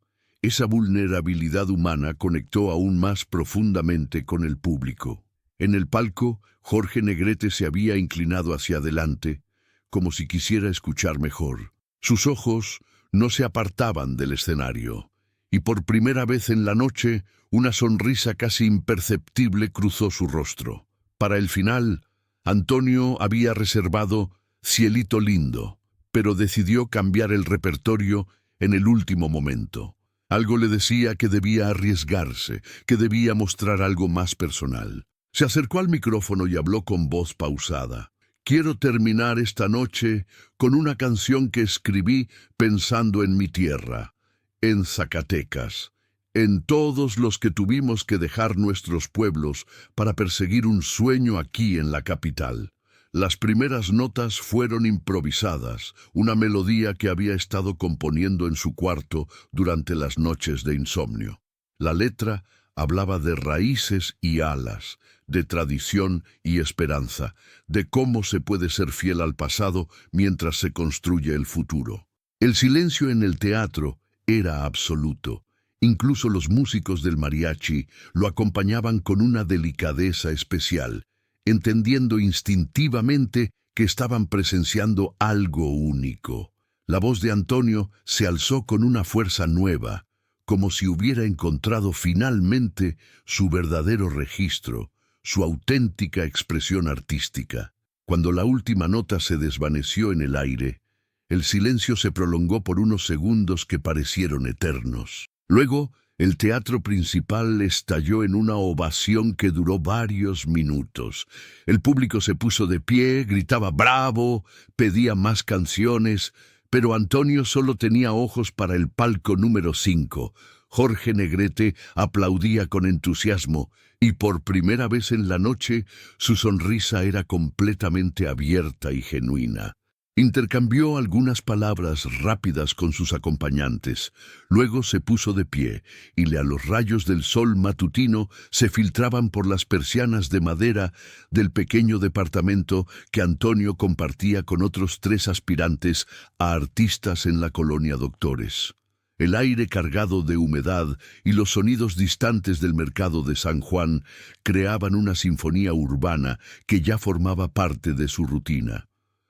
esa vulnerabilidad humana conectó aún más profundamente con el público. En el palco, Jorge Negrete se había inclinado hacia adelante, como si quisiera escuchar mejor. Sus ojos no se apartaban del escenario, y por primera vez en la noche, una sonrisa casi imperceptible cruzó su rostro. Para el final, Antonio había reservado Cielito Lindo, pero decidió cambiar el repertorio en el último momento. Algo le decía que debía arriesgarse, que debía mostrar algo más personal. Se acercó al micrófono y habló con voz pausada. Quiero terminar esta noche con una canción que escribí pensando en mi tierra, en Zacatecas, en todos los que tuvimos que dejar nuestros pueblos para perseguir un sueño aquí en la capital. Las primeras notas fueron improvisadas, una melodía que había estado componiendo en su cuarto durante las noches de insomnio. La letra hablaba de raíces y alas, de tradición y esperanza, de cómo se puede ser fiel al pasado mientras se construye el futuro. El silencio en el teatro era absoluto. Incluso los músicos del mariachi lo acompañaban con una delicadeza especial, entendiendo instintivamente que estaban presenciando algo único. La voz de Antonio se alzó con una fuerza nueva, como si hubiera encontrado finalmente su verdadero registro, su auténtica expresión artística. Cuando la última nota se desvaneció en el aire, el silencio se prolongó por unos segundos que parecieron eternos. Luego, el teatro principal estalló en una ovación que duró varios minutos. El público se puso de pie, gritaba ¡bravo!, pedía más canciones, pero Antonio solo tenía ojos para el palco número 5. Jorge Negrete aplaudía con entusiasmo, y por primera vez en la noche su sonrisa era completamente abierta y genuina. Intercambió algunas palabras rápidas con sus acompañantes. Luego se puso de pie, y los rayos del sol matutino se filtraban por las persianas de madera del pequeño departamento que Antonio compartía con otros 3 aspirantes a artistas en la colonia Doctores. El aire cargado de humedad y los sonidos distantes del mercado de San Juan creaban una sinfonía urbana que ya formaba parte de su rutina.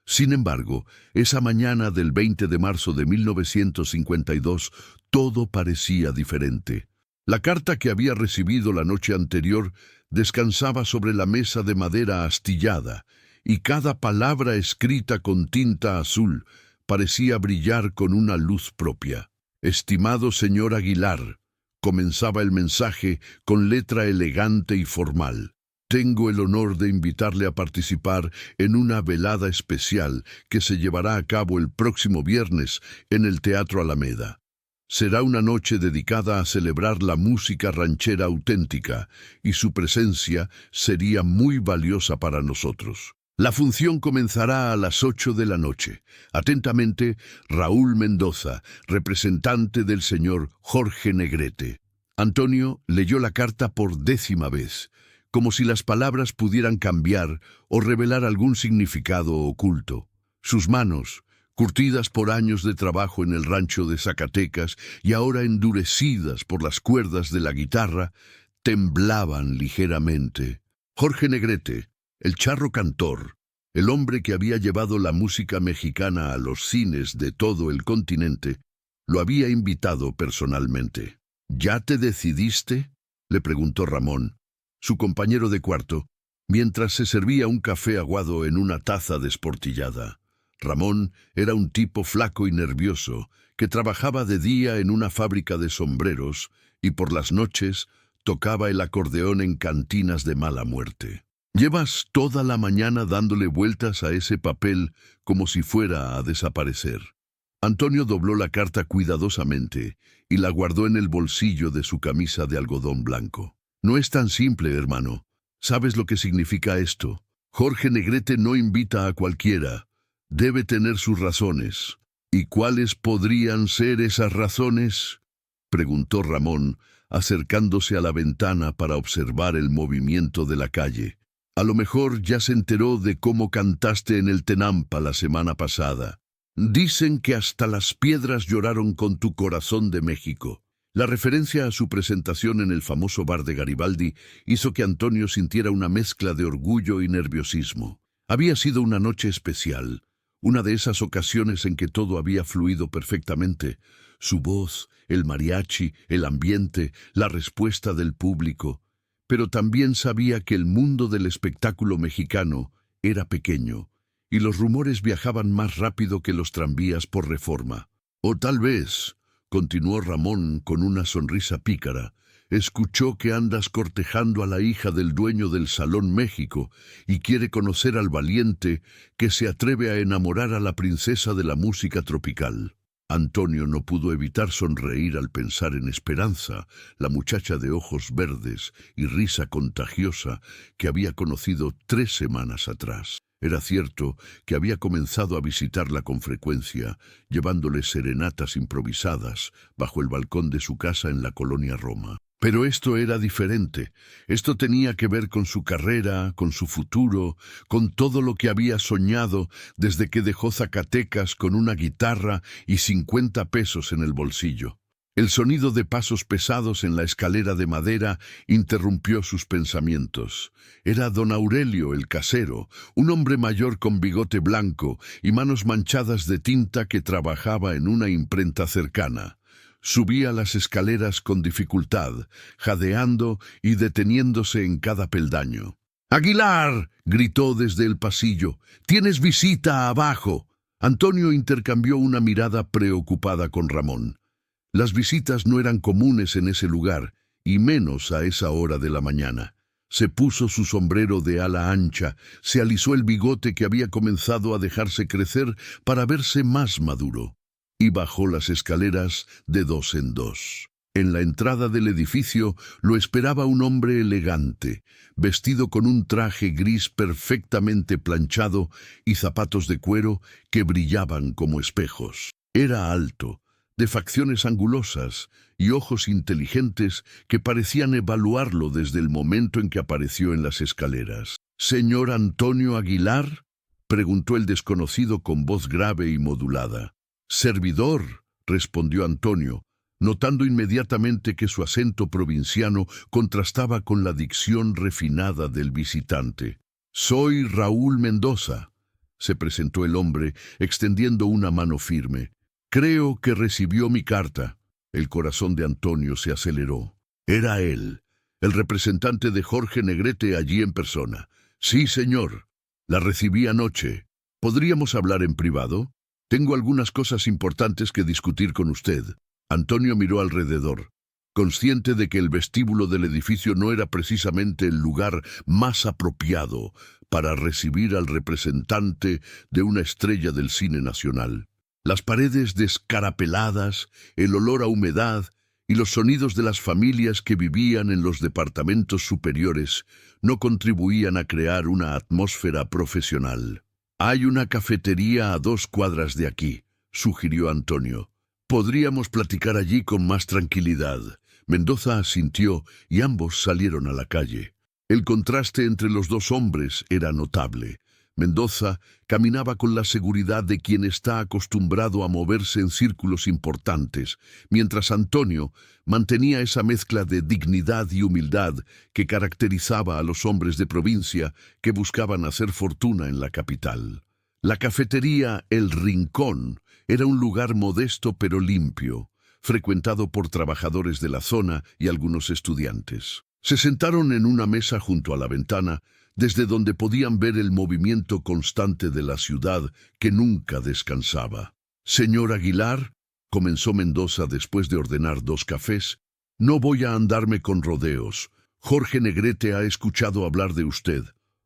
Sin embargo, esa mañana del 20 de marzo de 1952, todo parecía diferente. La carta que había recibido la noche anterior descansaba sobre la mesa de madera astillada, y cada palabra escrita con tinta azul parecía brillar con una luz propia. «Estimado señor Aguilar», comenzaba el mensaje con letra elegante y formal. «Tengo el honor de invitarle a participar en una velada especial que se llevará a cabo el próximo viernes en el Teatro Alameda. Será una noche dedicada a celebrar la música ranchera auténtica, y su presencia sería muy valiosa para nosotros. La función comenzará a las 8 de la noche. Atentamente, Raúl Mendoza, representante del señor Jorge Negrete». Antonio leyó la carta por 10ª vez, como si las palabras pudieran cambiar o revelar algún significado oculto. Sus manos, curtidas por años de trabajo en el rancho de Zacatecas y ahora endurecidas por las cuerdas de la guitarra, temblaban ligeramente. Jorge Negrete, el charro cantor, el hombre que había llevado la música mexicana a los cines de todo el continente, lo había invitado personalmente. «¿Ya te decidiste?», le preguntó Ramón, su compañero de cuarto, mientras se servía un café aguado en una taza desportillada. Ramón era un tipo flaco y nervioso que trabajaba de día en una fábrica de sombreros y por las noches tocaba el acordeón en cantinas de mala muerte. «Llevas toda la mañana dándole vueltas a ese papel como si fuera a desaparecer». Antonio dobló la carta cuidadosamente y la guardó en el bolsillo de su camisa de algodón blanco. «No es tan simple, hermano. ¿Sabes lo que significa esto? Jorge Negrete no invita a cualquiera. Debe tener sus razones». «¿Y cuáles podrían ser esas razones?», preguntó Ramón, acercándose a la ventana para observar el movimiento de la calle. A lo mejor ya se enteró de cómo cantaste en el Tenampa la semana pasada. Dicen que hasta las piedras lloraron con tu Corazón de México. La referencia a su presentación en el famoso bar de Garibaldi hizo que Antonio sintiera una mezcla de orgullo y nerviosismo. Había sido una noche especial, una de esas ocasiones en que todo había fluido perfectamente. Su voz, el mariachi, el ambiente, la respuesta del público. Pero también sabía que el mundo del espectáculo mexicano era pequeño, y los rumores viajaban más rápido que los tranvías por Reforma. O tal vez, continuó Ramón con una sonrisa pícara, escuchó que andas cortejando a la hija del dueño del Salón México y quiere conocer al valiente que se atreve a enamorar a la princesa de la música tropical. Antonio no pudo evitar sonreír al pensar en Esperanza, la muchacha de ojos verdes y risa contagiosa que había conocido 3 semanas atrás. Era cierto que había comenzado a visitarla con frecuencia, llevándole serenatas improvisadas bajo el balcón de su casa en la colonia Roma. Pero esto era diferente. Esto tenía que ver con su carrera, con su futuro, con todo lo que había soñado desde que dejó Zacatecas con una guitarra y 50 pesos en el bolsillo. El sonido de pasos pesados en la escalera de madera interrumpió sus pensamientos. Era don Aurelio, el casero, un hombre mayor con bigote blanco y manos manchadas de tinta que trabajaba en una imprenta cercana. Subía las escaleras con dificultad, jadeando y deteniéndose en cada peldaño. «¡Aguilar!», gritó desde el pasillo. «¡Tienes visita abajo!». Antonio intercambió una mirada preocupada con Ramón. Las visitas no eran comunes en ese lugar, y menos a esa hora de la mañana. Se puso su sombrero de ala ancha, se alisó el bigote que había comenzado a dejarse crecer para verse más maduro, y bajó las escaleras de 2 en 2. En la entrada del edificio lo esperaba un hombre elegante, vestido con un traje gris perfectamente planchado y zapatos de cuero que brillaban como espejos. Era alto, de facciones angulosas y ojos inteligentes que parecían evaluarlo desde el momento en que apareció en las escaleras. «¿Señor Antonio Aguilar?», preguntó el desconocido con voz grave y modulada. «Servidor», respondió Antonio, notando inmediatamente que su acento provinciano contrastaba con la dicción refinada del visitante. «Soy Raúl Mendoza», se presentó el hombre, extendiendo una mano firme. «Creo que recibió mi carta». El corazón de Antonio se aceleró. Era él, el representante de Jorge Negrete allí en persona. «Sí, señor. La recibí anoche. ¿Podríamos hablar en privado? Tengo algunas cosas importantes que discutir con usted». Antonio miró alrededor, consciente de que el vestíbulo del edificio no era precisamente el lugar más apropiado para recibir al representante de una estrella del cine nacional. Las paredes descarapeladas, el olor a humedad y los sonidos de las familias que vivían en los departamentos superiores no contribuían a crear una atmósfera profesional. «Hay una cafetería a 2 cuadras de aquí», sugirió Antonio. «Podríamos platicar allí con más tranquilidad». Mendoza asintió y ambos salieron a la calle. El contraste entre los 2 hombres era notable. Mendoza caminaba con la seguridad de quien está acostumbrado a moverse en círculos importantes, mientras Antonio mantenía esa mezcla de dignidad y humildad que caracterizaba a los hombres de provincia que buscaban hacer fortuna en la capital. La cafetería El Rincón era un lugar modesto pero limpio, frecuentado por trabajadores de la zona y algunos estudiantes. Se sentaron en una mesa junto a la ventana, desde donde podían ver el movimiento constante de la ciudad que nunca descansaba. «Señor Aguilar», comenzó Mendoza después de ordenar 2 cafés, «no voy a andarme con rodeos. Jorge Negrete ha escuchado hablar de usted.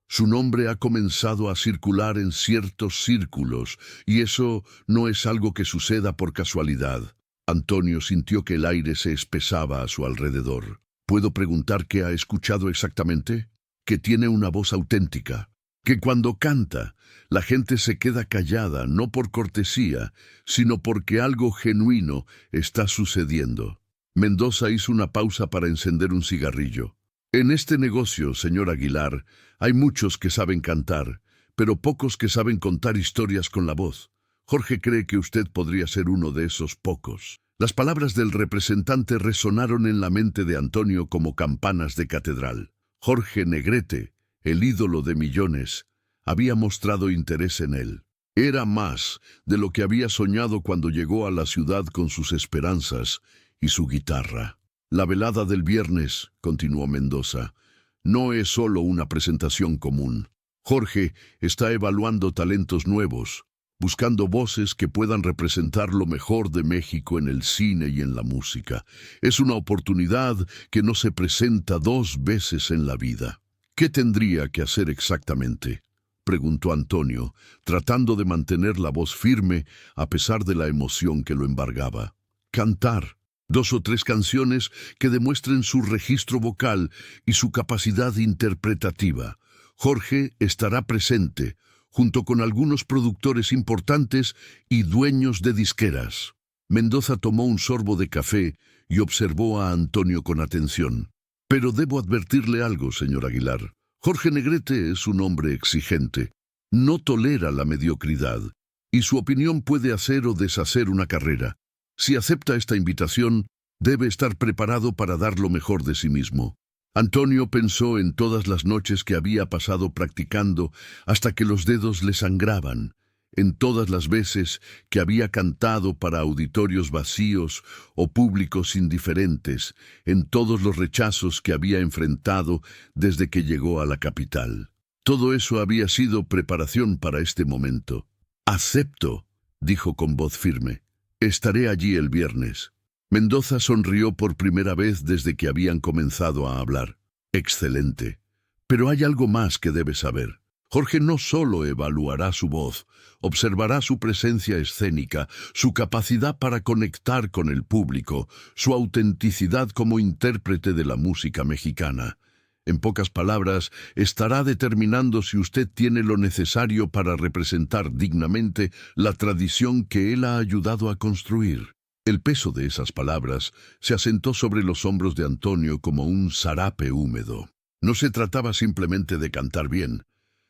Su nombre ha comenzado a circular en ciertos círculos, y eso no es algo que suceda por casualidad». Antonio sintió que el aire se espesaba a su alrededor. «¿Puedo preguntar qué ha escuchado exactamente?» «Que tiene una voz auténtica, que cuando canta, la gente se queda callada, no por cortesía, sino porque algo genuino está sucediendo». Mendoza hizo una pausa para encender un cigarrillo. En este negocio, señor Aguilar, hay muchos que saben cantar, pero pocos que saben contar historias con la voz. Jorge cree que usted podría ser uno de esos pocos. Las palabras del representante resonaron en la mente de Antonio como campanas de catedral. Jorge Negrete, el ídolo de millones, había mostrado interés en él. Era más de lo que había soñado cuando llegó a la ciudad con sus esperanzas y su guitarra. La velada del viernes, continuó Mendoza, no es solo una presentación común. Jorge está evaluando talentos nuevos, buscando voces que puedan representar lo mejor de México en el cine y en la música. Es una oportunidad que no se presenta 2 veces en la vida. ¿Qué tendría que hacer exactamente?, preguntó Antonio, tratando de mantener la voz firme a pesar de la emoción que lo embargaba. Cantar 2 o 3 canciones que demuestren su registro vocal y su capacidad interpretativa. Jorge estará presente, junto con algunos productores importantes y dueños de disqueras. Mendoza tomó un sorbo de café y observó a Antonio con atención. Pero debo advertirle algo, señor Aguilar. Jorge Negrete es un hombre exigente. No tolera la mediocridad, y su opinión puede hacer o deshacer una carrera. Si acepta esta invitación, debe estar preparado para dar lo mejor de sí mismo. Antonio pensó en todas las noches que había pasado practicando hasta que los dedos le sangraban, en todas las veces que había cantado para auditorios vacíos o públicos indiferentes, en todos los rechazos que había enfrentado desde que llegó a la capital. Todo eso había sido preparación para este momento. «Acepto», dijo con voz firme. «Estaré allí el viernes». Mendoza sonrió por primera vez desde que habían comenzado a hablar. «Excelente. Pero hay algo más que debes saber. Jorge no solo evaluará su voz, observará su presencia escénica, su capacidad para conectar con el público, su autenticidad como intérprete de la música mexicana. En pocas palabras, estará determinando si usted tiene lo necesario para representar dignamente la tradición que él ha ayudado a construir». El peso de esas palabras se asentó sobre los hombros de Antonio como un zarape húmedo. No se trataba simplemente de cantar bien.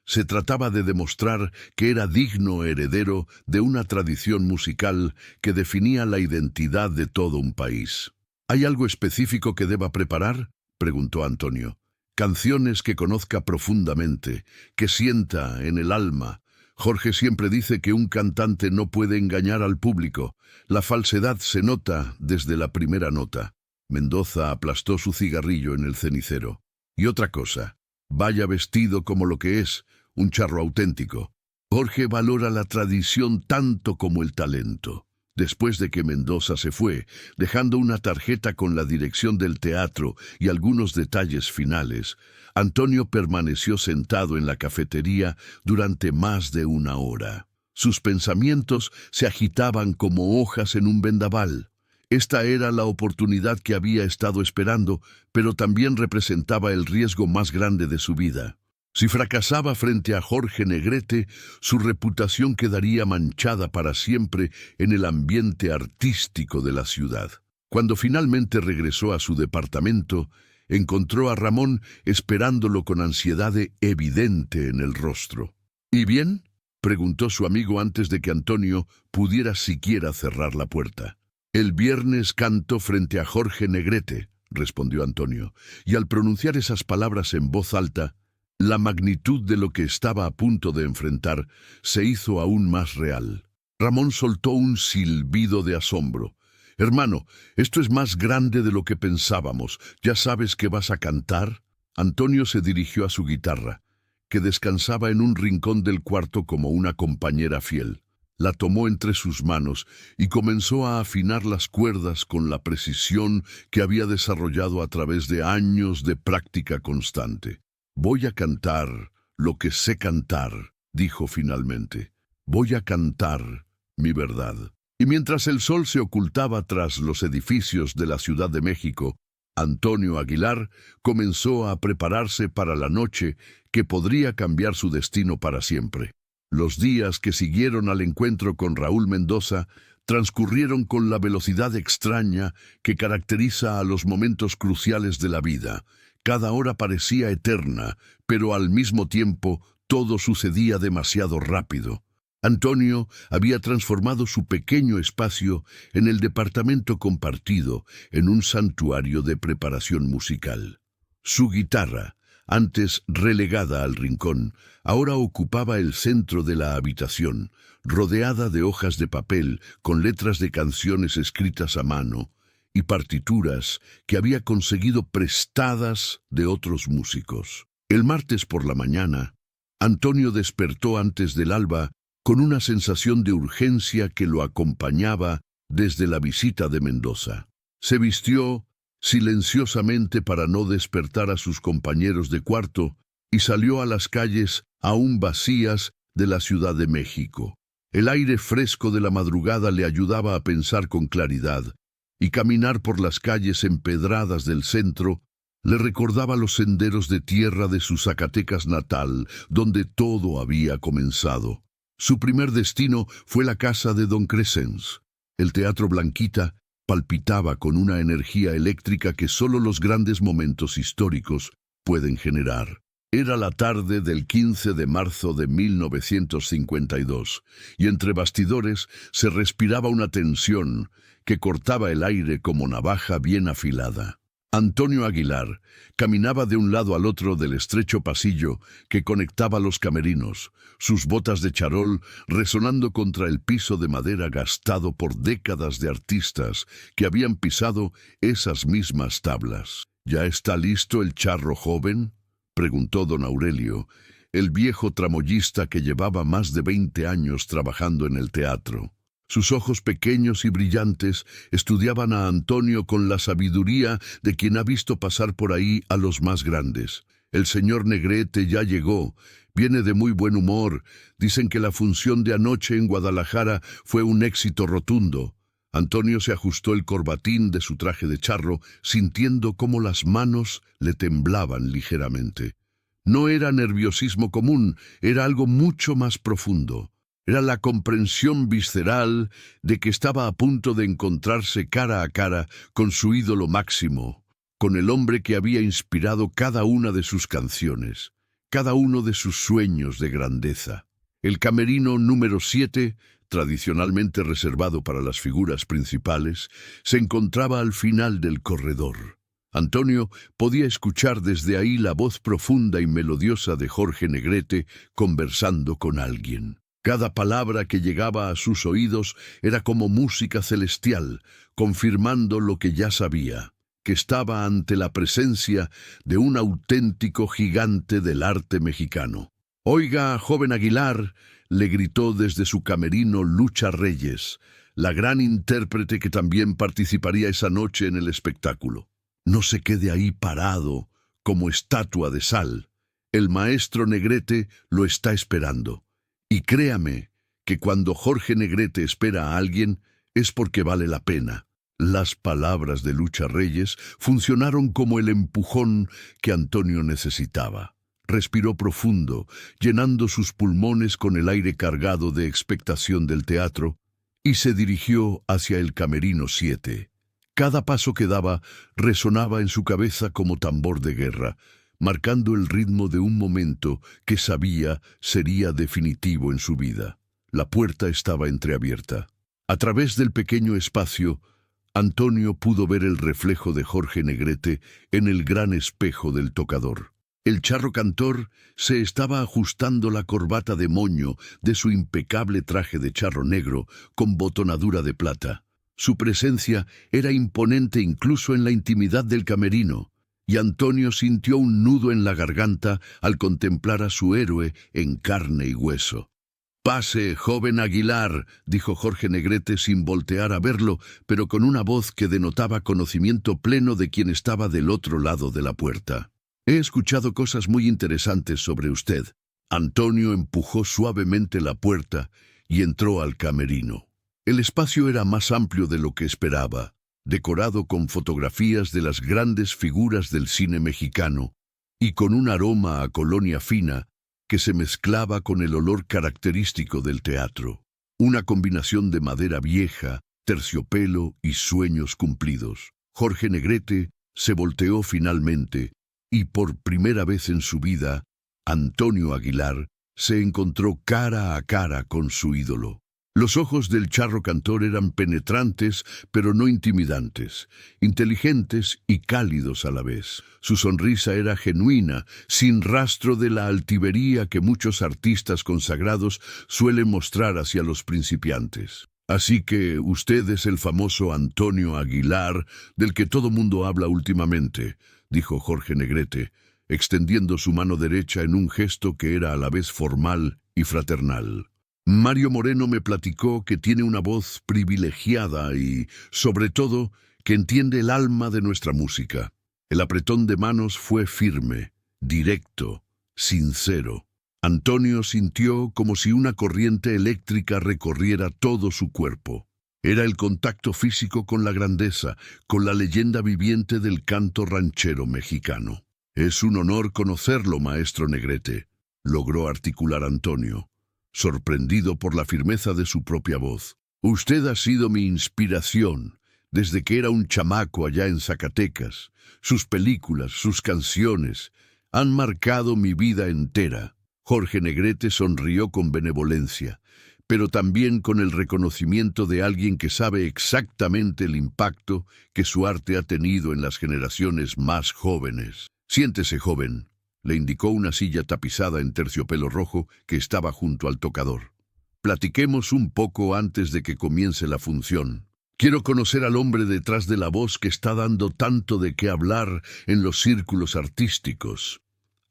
Se trataba de demostrar que era digno heredero de una tradición musical que definía la identidad de todo un país. ¿Hay algo específico que deba preparar?, preguntó Antonio. Canciones que conozca profundamente, que sienta en el alma. Jorge siempre dice que un cantante no puede engañar al público. La falsedad se nota desde la primera nota. Mendoza aplastó su cigarrillo en el cenicero. Y otra cosa, vaya vestido como lo que es, un charro auténtico. Jorge valora la tradición tanto como el talento. Después de que Mendoza se fue, dejando una tarjeta con la dirección del teatro y algunos detalles finales, Antonio permaneció sentado en la cafetería durante más de 1 hora. Sus pensamientos se agitaban como hojas en un vendaval. Esta era la oportunidad que había estado esperando, pero también representaba el riesgo más grande de su vida. Si fracasaba frente a Jorge Negrete, su reputación quedaría manchada para siempre en el ambiente artístico de la ciudad. Cuando finalmente regresó a su departamento, encontró a Ramón esperándolo con ansiedad evidente en el rostro. «¿Y bien?», preguntó su amigo antes de que Antonio pudiera siquiera cerrar la puerta. «El viernes canto frente a Jorge Negrete», respondió Antonio, y al pronunciar esas palabras en voz alta, la magnitud de lo que estaba a punto de enfrentar se hizo aún más real. Ramón soltó un silbido de asombro. «Hermano, esto es más grande de lo que pensábamos. ¿Ya sabes que vas a cantar?». Antonio se dirigió a su guitarra, que descansaba en un rincón del cuarto como una compañera fiel. La tomó entre sus manos y comenzó a afinar las cuerdas con la precisión que había desarrollado a través de años de práctica constante. «Voy a cantar lo que sé cantar», dijo finalmente. «Voy a cantar mi verdad». Y mientras el sol se ocultaba tras los edificios de la Ciudad de México, Antonio Aguilar comenzó a prepararse para la noche que podría cambiar su destino para siempre. Los días que siguieron al encuentro con Raúl Mendoza transcurrieron con la velocidad extraña que caracteriza a los momentos cruciales de la vida, Cada hora parecía eterna, pero al mismo tiempo todo sucedía demasiado rápido. Antonio había transformado su pequeño espacio en el departamento compartido, en un santuario de preparación musical. Su guitarra, antes relegada al rincón, ahora ocupaba el centro de la habitación, rodeada de hojas de papel con letras de canciones escritas a mano y partituras que había conseguido prestadas de otros músicos. El martes por la mañana, Antonio despertó antes del alba con una sensación de urgencia que lo acompañaba desde la visita de Mendoza. Se vistió silenciosamente para no despertar a sus compañeros de cuarto y salió a las calles aún vacías de la Ciudad de México. El aire fresco de la madrugada le ayudaba a pensar con claridad, y caminar por las calles empedradas del centro le recordaba los senderos de tierra de su Zacatecas natal, donde todo había comenzado. Su primer destino fue la casa de don Crescens. El Teatro Blanquita palpitaba con una energía eléctrica que solo los grandes momentos históricos pueden generar. Era la tarde del 15 de marzo de 1952, y entre bastidores se respiraba una tensión que cortaba el aire como navaja bien afilada. Antonio Aguilar caminaba de un lado al otro del estrecho pasillo que conectaba los camerinos, sus botas de charol resonando contra el piso de madera gastado por décadas de artistas que habían pisado esas mismas tablas. ¿Ya está listo el charro joven?, preguntó don Aurelio, el viejo tramoyista que llevaba más de 20 años trabajando en el teatro. Sus ojos pequeños y brillantes estudiaban a Antonio con la sabiduría de quien ha visto pasar por ahí a los más grandes. El señor Negrete ya llegó, viene de muy buen humor. Dicen que la función de anoche en Guadalajara fue un éxito rotundo. Antonio se ajustó el corbatín de su traje de charro, sintiendo cómo las manos le temblaban ligeramente. No era nerviosismo común, era algo mucho más profundo. Era la comprensión visceral de que estaba a punto de encontrarse cara a cara con su ídolo máximo, con el hombre que había inspirado cada una de sus canciones, cada uno de sus sueños de grandeza. El camerino número 7, tradicionalmente reservado para las figuras principales, se encontraba al final del corredor. Antonio podía escuchar desde ahí la voz profunda y melodiosa de Jorge Negrete conversando con alguien. Cada palabra que llegaba a sus oídos era como música celestial, confirmando lo que ya sabía, que estaba ante la presencia de un auténtico gigante del arte mexicano. «Oiga, joven Aguilar», le gritó desde su camerino Lucha Reyes, la gran intérprete que también participaría esa noche en el espectáculo. «No se quede ahí parado, como estatua de sal. El maestro Negrete lo está esperando. Y créame que cuando Jorge Negrete espera a alguien es porque vale la pena». Las palabras de Lucha Reyes funcionaron como el empujón que Antonio necesitaba. Respiró profundo, llenando sus pulmones con el aire cargado de expectación del teatro, y se dirigió hacia el camerino 7. Cada paso que daba resonaba en su cabeza como tambor de guerra, marcando el ritmo de un momento que sabía sería definitivo en su vida. La puerta estaba entreabierta. A través del pequeño espacio, Antonio pudo ver el reflejo de Jorge Negrete en el gran espejo del tocador. El charro cantor se estaba ajustando la corbata de moño de su impecable traje de charro negro con botonadura de plata. Su presencia era imponente incluso en la intimidad del camerino, y Antonio sintió un nudo en la garganta al contemplar a su héroe en carne y hueso. «Pase, joven Aguilar», dijo Jorge Negrete sin voltear a verlo, pero con una voz que denotaba conocimiento pleno de quien estaba del otro lado de la puerta. «He escuchado cosas muy interesantes sobre usted». Antonio empujó suavemente la puerta y entró al camerino. El espacio era más amplio de lo que esperaba, decorado con fotografías de las grandes figuras del cine mexicano y con un aroma a colonia fina que se mezclaba con el olor característico del teatro. Una combinación de madera vieja, terciopelo y sueños cumplidos. Jorge Negrete se volteó finalmente Y por primera vez en su vida, Antonio Aguilar se encontró cara a cara con su ídolo. Los ojos del charro cantor eran penetrantes, pero no intimidantes, inteligentes y cálidos a la vez. Su sonrisa era genuina, sin rastro de la altivería que muchos artistas consagrados suelen mostrar hacia los principiantes. Así que usted es el famoso Antonio Aguilar, del que todo mundo habla últimamente, dijo Jorge Negrete, extendiendo su mano derecha en un gesto que era a la vez formal y fraternal. Mario Moreno me platicó que tiene una voz privilegiada y, sobre todo, que entiende el alma de nuestra música. El apretón de manos fue firme, directo, sincero. Antonio sintió como si una corriente eléctrica recorriera todo su cuerpo. Era el contacto físico con la grandeza, con la leyenda viviente del canto ranchero mexicano. Es un honor conocerlo, maestro Negrete, logró articular Antonio, sorprendido por la firmeza de su propia voz. Usted ha sido mi inspiración desde que era un chamaco allá en Zacatecas. Sus películas, sus canciones, han marcado mi vida entera. Jorge Negrete sonrió con benevolencia, pero también con el reconocimiento de alguien que sabe exactamente el impacto que su arte ha tenido en las generaciones más jóvenes. Siéntese, joven, le indicó una silla tapizada en terciopelo rojo que estaba junto al tocador. Platiquemos un poco antes de que comience la función. Quiero conocer al hombre detrás de la voz que está dando tanto de qué hablar en los círculos artísticos.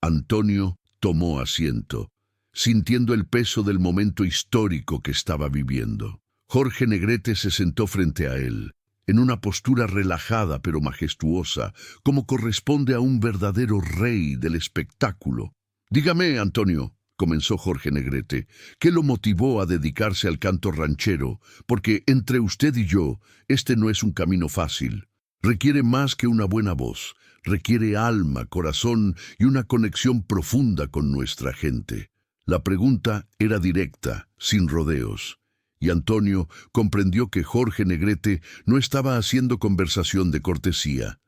Antonio tomó asiento, sintiendo el peso del momento histórico que estaba viviendo. Jorge Negrete se sentó frente a él, en una postura relajada pero majestuosa, como corresponde a un verdadero rey del espectáculo. Dígame, Antonio, comenzó Jorge Negrete, ¿qué lo motivó a dedicarse al canto ranchero? Porque entre usted y yo, este no es un camino fácil. Requiere más que una buena voz, requiere alma, corazón y una conexión profunda con nuestra gente. La pregunta era directa, sin rodeos. Y Antonio comprendió que Jorge Negrete no estaba haciendo conversación de cortesía.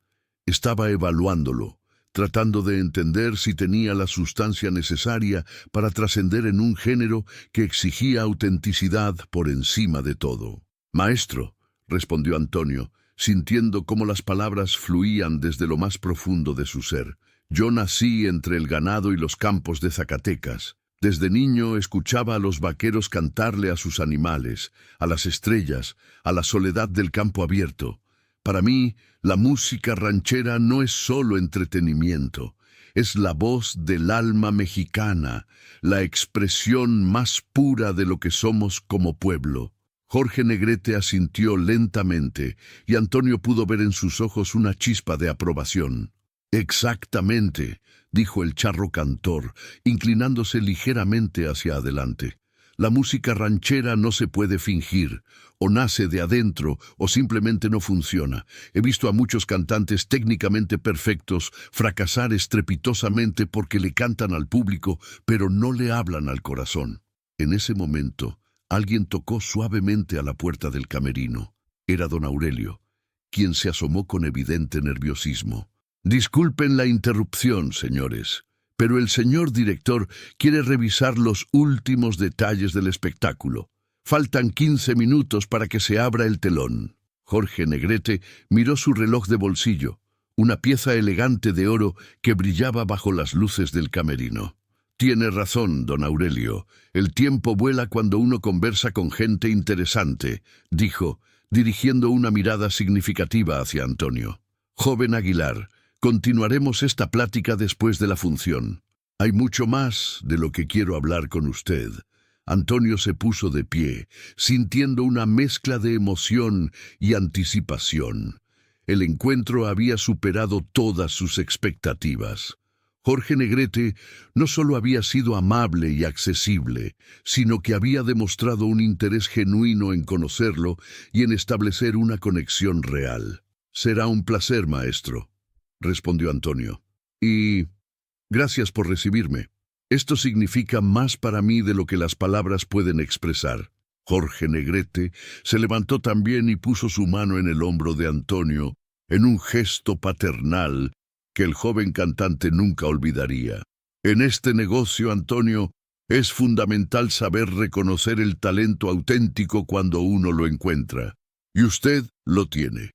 Estaba evaluándolo, tratando de entender si tenía la sustancia necesaria para trascender en un género que exigía autenticidad por encima de todo. Maestro, respondió Antonio, sintiendo cómo las palabras fluían desde lo más profundo de su ser. Yo nací entre el ganado y los campos de Zacatecas. Desde niño escuchaba a los vaqueros cantarle a sus animales, a las estrellas, a la soledad del campo abierto. Para mí, la música ranchera no es solo entretenimiento, es la voz del alma mexicana, la expresión más pura de lo que somos como pueblo. Jorge Negrete asintió lentamente, y Antonio pudo ver en sus ojos una chispa de aprobación. Exactamente, dijo el charro cantor, inclinándose ligeramente hacia adelante. La música ranchera no se puede fingir, o nace de adentro o simplemente no funciona. He visto a muchos cantantes técnicamente perfectos fracasar estrepitosamente porque le cantan al público, pero no le hablan al corazón. En ese momento, alguien tocó suavemente a la puerta del camerino. Era don Aurelio, quien se asomó con evidente nerviosismo. Disculpen la interrupción, señores, pero el señor director quiere revisar los últimos detalles del espectáculo. Faltan 15 minutos para que se abra el telón. Jorge Negrete miró su reloj de bolsillo, una pieza elegante de oro que brillaba bajo las luces del camerino. Tiene razón, don Aurelio. El tiempo vuela cuando uno conversa con gente interesante, dijo, dirigiendo una mirada significativa hacia Antonio. Joven Aguilar, continuaremos esta plática después de la función. Hay mucho más de lo que quiero hablar con usted. Antonio se puso de pie, sintiendo una mezcla de emoción y anticipación. El encuentro había superado todas sus expectativas. Jorge Negrete no solo había sido amable y accesible, sino que había demostrado un interés genuino en conocerlo y en establecer una conexión real. Será un placer, maestro, respondió Antonio. Y gracias por recibirme. Esto significa más para mí de lo que las palabras pueden expresar. Jorge Negrete se levantó también y puso su mano en el hombro de Antonio en un gesto paternal que el joven cantante nunca olvidaría. En este negocio, Antonio, es fundamental saber reconocer el talento auténtico cuando uno lo encuentra. Y usted lo tiene.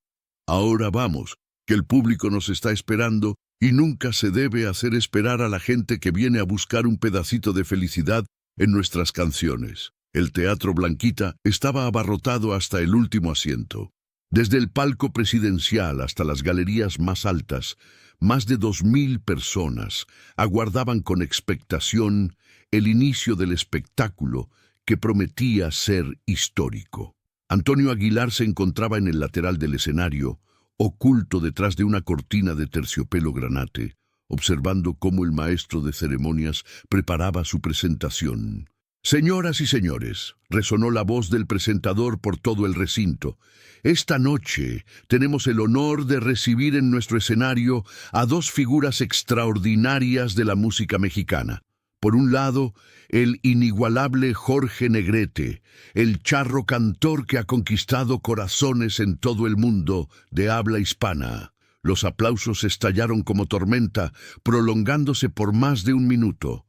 Ahora vamos, que el público nos está esperando y nunca se debe hacer esperar a la gente que viene a buscar un pedacito de felicidad en nuestras canciones. El Teatro Blanquita estaba abarrotado hasta el último asiento. Desde el palco presidencial hasta las galerías más altas, más de 2000 personas aguardaban con expectación el inicio del espectáculo que prometía ser histórico. Antonio Aguilar se encontraba en el lateral del escenario, oculto detrás de una cortina de terciopelo granate, observando cómo el maestro de ceremonias preparaba su presentación. «Señoras y señores», resonó la voz del presentador por todo el recinto, «esta noche tenemos el honor de recibir en nuestro escenario a dos figuras extraordinarias de la música mexicana. Por un lado, el inigualable Jorge Negrete, el charro cantor que ha conquistado corazones en todo el mundo de habla hispana». Los aplausos estallaron como tormenta, prolongándose por más de un minuto.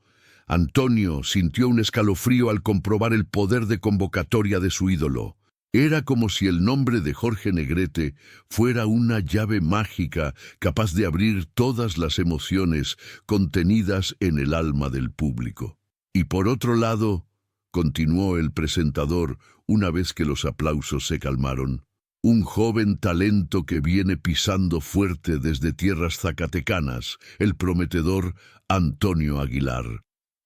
Antonio sintió un escalofrío al comprobar el poder de convocatoria de su ídolo. Era como si el nombre de Jorge Negrete fuera una llave mágica capaz de abrir todas las emociones contenidas en el alma del público. Y por otro lado, continuó el presentador una vez que los aplausos se calmaron, un joven talento que viene pisando fuerte desde tierras zacatecanas, el prometedor Antonio Aguilar.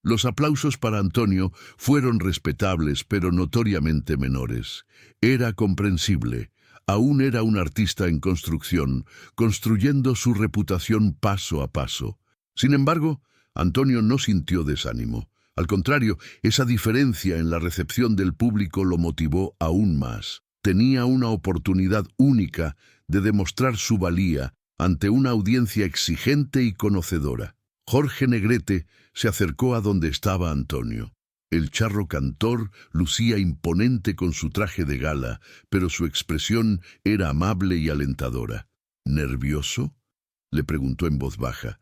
Los aplausos para Antonio fueron respetables, pero notoriamente menores. Era comprensible. Aún era un artista en construcción, construyendo su reputación paso a paso. Sin embargo, Antonio no sintió desánimo. Al contrario, esa diferencia en la recepción del público lo motivó aún más. Tenía una oportunidad única de demostrar su valía ante una audiencia exigente y conocedora. Jorge Negrete se acercó a donde estaba Antonio. El charro cantor lucía imponente con su traje de gala, pero su expresión era amable y alentadora. ¿Nervioso?, le preguntó en voz baja,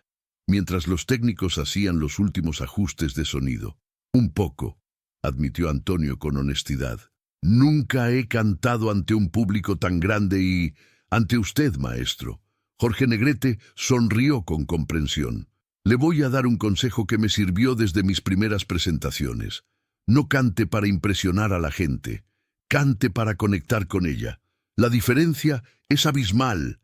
mientras los técnicos hacían los últimos ajustes de sonido. «Un poco», admitió Antonio con honestidad. «Nunca he cantado ante un público tan grande y ante usted, maestro». Jorge Negrete sonrió con comprensión. «Le voy a dar un consejo que me sirvió desde mis primeras presentaciones. No cante para impresionar a la gente, cante para conectar con ella. La diferencia es abismal».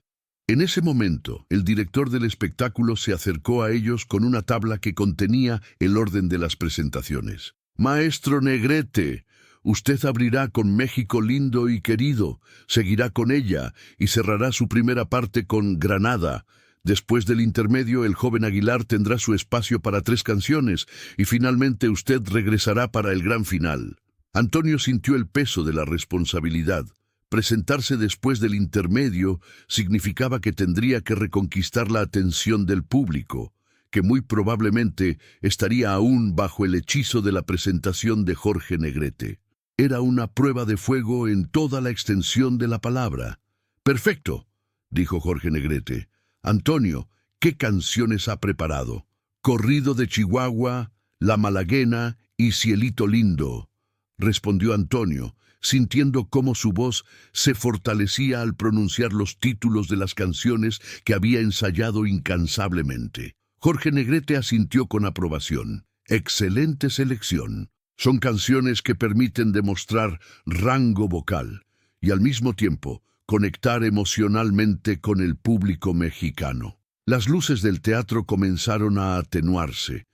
En ese momento, el director del espectáculo se acercó a ellos con una tabla que contenía el orden de las presentaciones. «Maestro Negrete, usted abrirá con México lindo y querido, seguirá con ella y cerrará su primera parte con Granada. Después del intermedio, el joven Aguilar tendrá su espacio para 3 canciones y finalmente usted regresará para el gran final». Antonio sintió el peso de la responsabilidad. Presentarse después del intermedio significaba que tendría que reconquistar la atención del público, que muy probablemente estaría aún bajo el hechizo de la presentación de Jorge Negrete. Era una prueba de fuego en toda la extensión de la palabra. «Perfecto», dijo Jorge Negrete. «Antonio, ¿qué canciones ha preparado?» «Corrido de Chihuahua, La Malaguena y Cielito Lindo», respondió Antonio, sintiendo cómo su voz se fortalecía al pronunciar los títulos de las canciones que había ensayado incansablemente. Jorge Negrete asintió con aprobación. «Excelente selección. Son canciones que permiten demostrar rango vocal y al mismo tiempo conectar emocionalmente con el público mexicano». Las luces del teatro comenzaron a atenuarse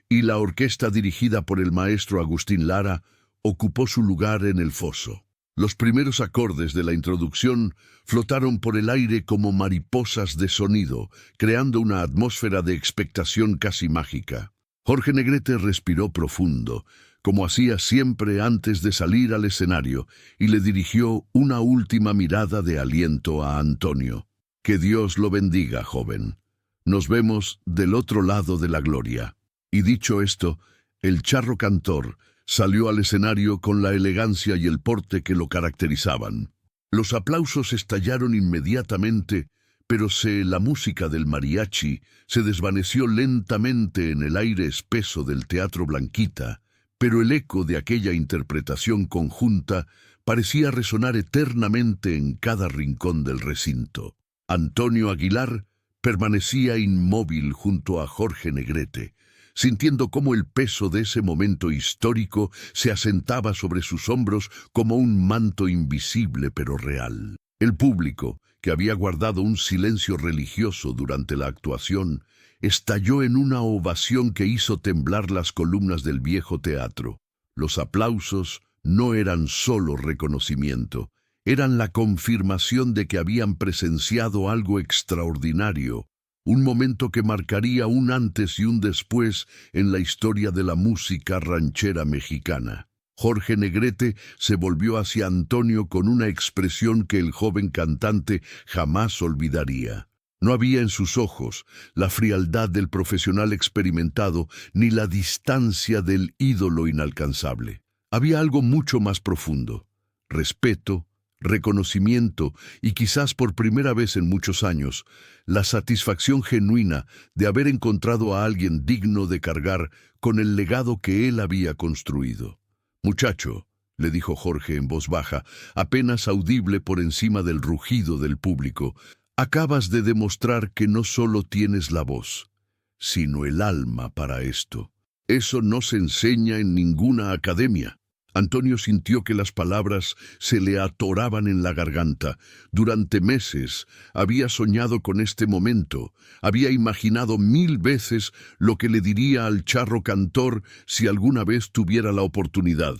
y la orquesta dirigida por el maestro Agustín Lara ocupó su lugar en el foso. Los primeros acordes de la introducción flotaron por el aire como mariposas de sonido, creando una atmósfera de expectación casi mágica. Jorge Negrete respiró profundo, como hacía siempre antes de salir al escenario, y le dirigió una última mirada de aliento a Antonio. «Que Dios lo bendiga, joven. Nos vemos del otro lado de la gloria». Y dicho esto, el charro cantor salió al escenario con la elegancia y el porte que lo caracterizaban. Los aplausos estallaron inmediatamente, pero la música del mariachi se desvaneció lentamente en el aire espeso del Teatro Blanquita, pero el eco de aquella interpretación conjunta parecía resonar eternamente en cada rincón del recinto. Antonio Aguilar permanecía inmóvil junto a Jorge Negrete, sintiendo cómo el peso de ese momento histórico se asentaba sobre sus hombros como un manto invisible pero real. El público, que había guardado un silencio religioso durante la actuación, estalló en una ovación que hizo temblar las columnas del viejo teatro. Los aplausos no eran solo reconocimiento, eran la confirmación de que habían presenciado algo extraordinario, un momento que marcaría un antes y un después en la historia de la música ranchera mexicana. Jorge Negrete se volvió hacia Antonio con una expresión que el joven cantante jamás olvidaría. No había en sus ojos la frialdad del profesional experimentado ni la distancia del ídolo inalcanzable. Había algo mucho más profundo: respeto, reconocimiento y quizás por primera vez en muchos años, la satisfacción genuina de haber encontrado a alguien digno de cargar con el legado que él había construido. «Muchacho», le dijo Jorge en voz baja, apenas audible por encima del rugido del público, «acabas de demostrar que no solo tienes la voz, sino el alma para esto. Eso no se enseña en ninguna academia». Antonio sintió que las palabras se le atoraban en la garganta. Durante meses había soñado con este momento, había imaginado 1000 veces lo que le diría al charro cantor si alguna vez tuviera la oportunidad.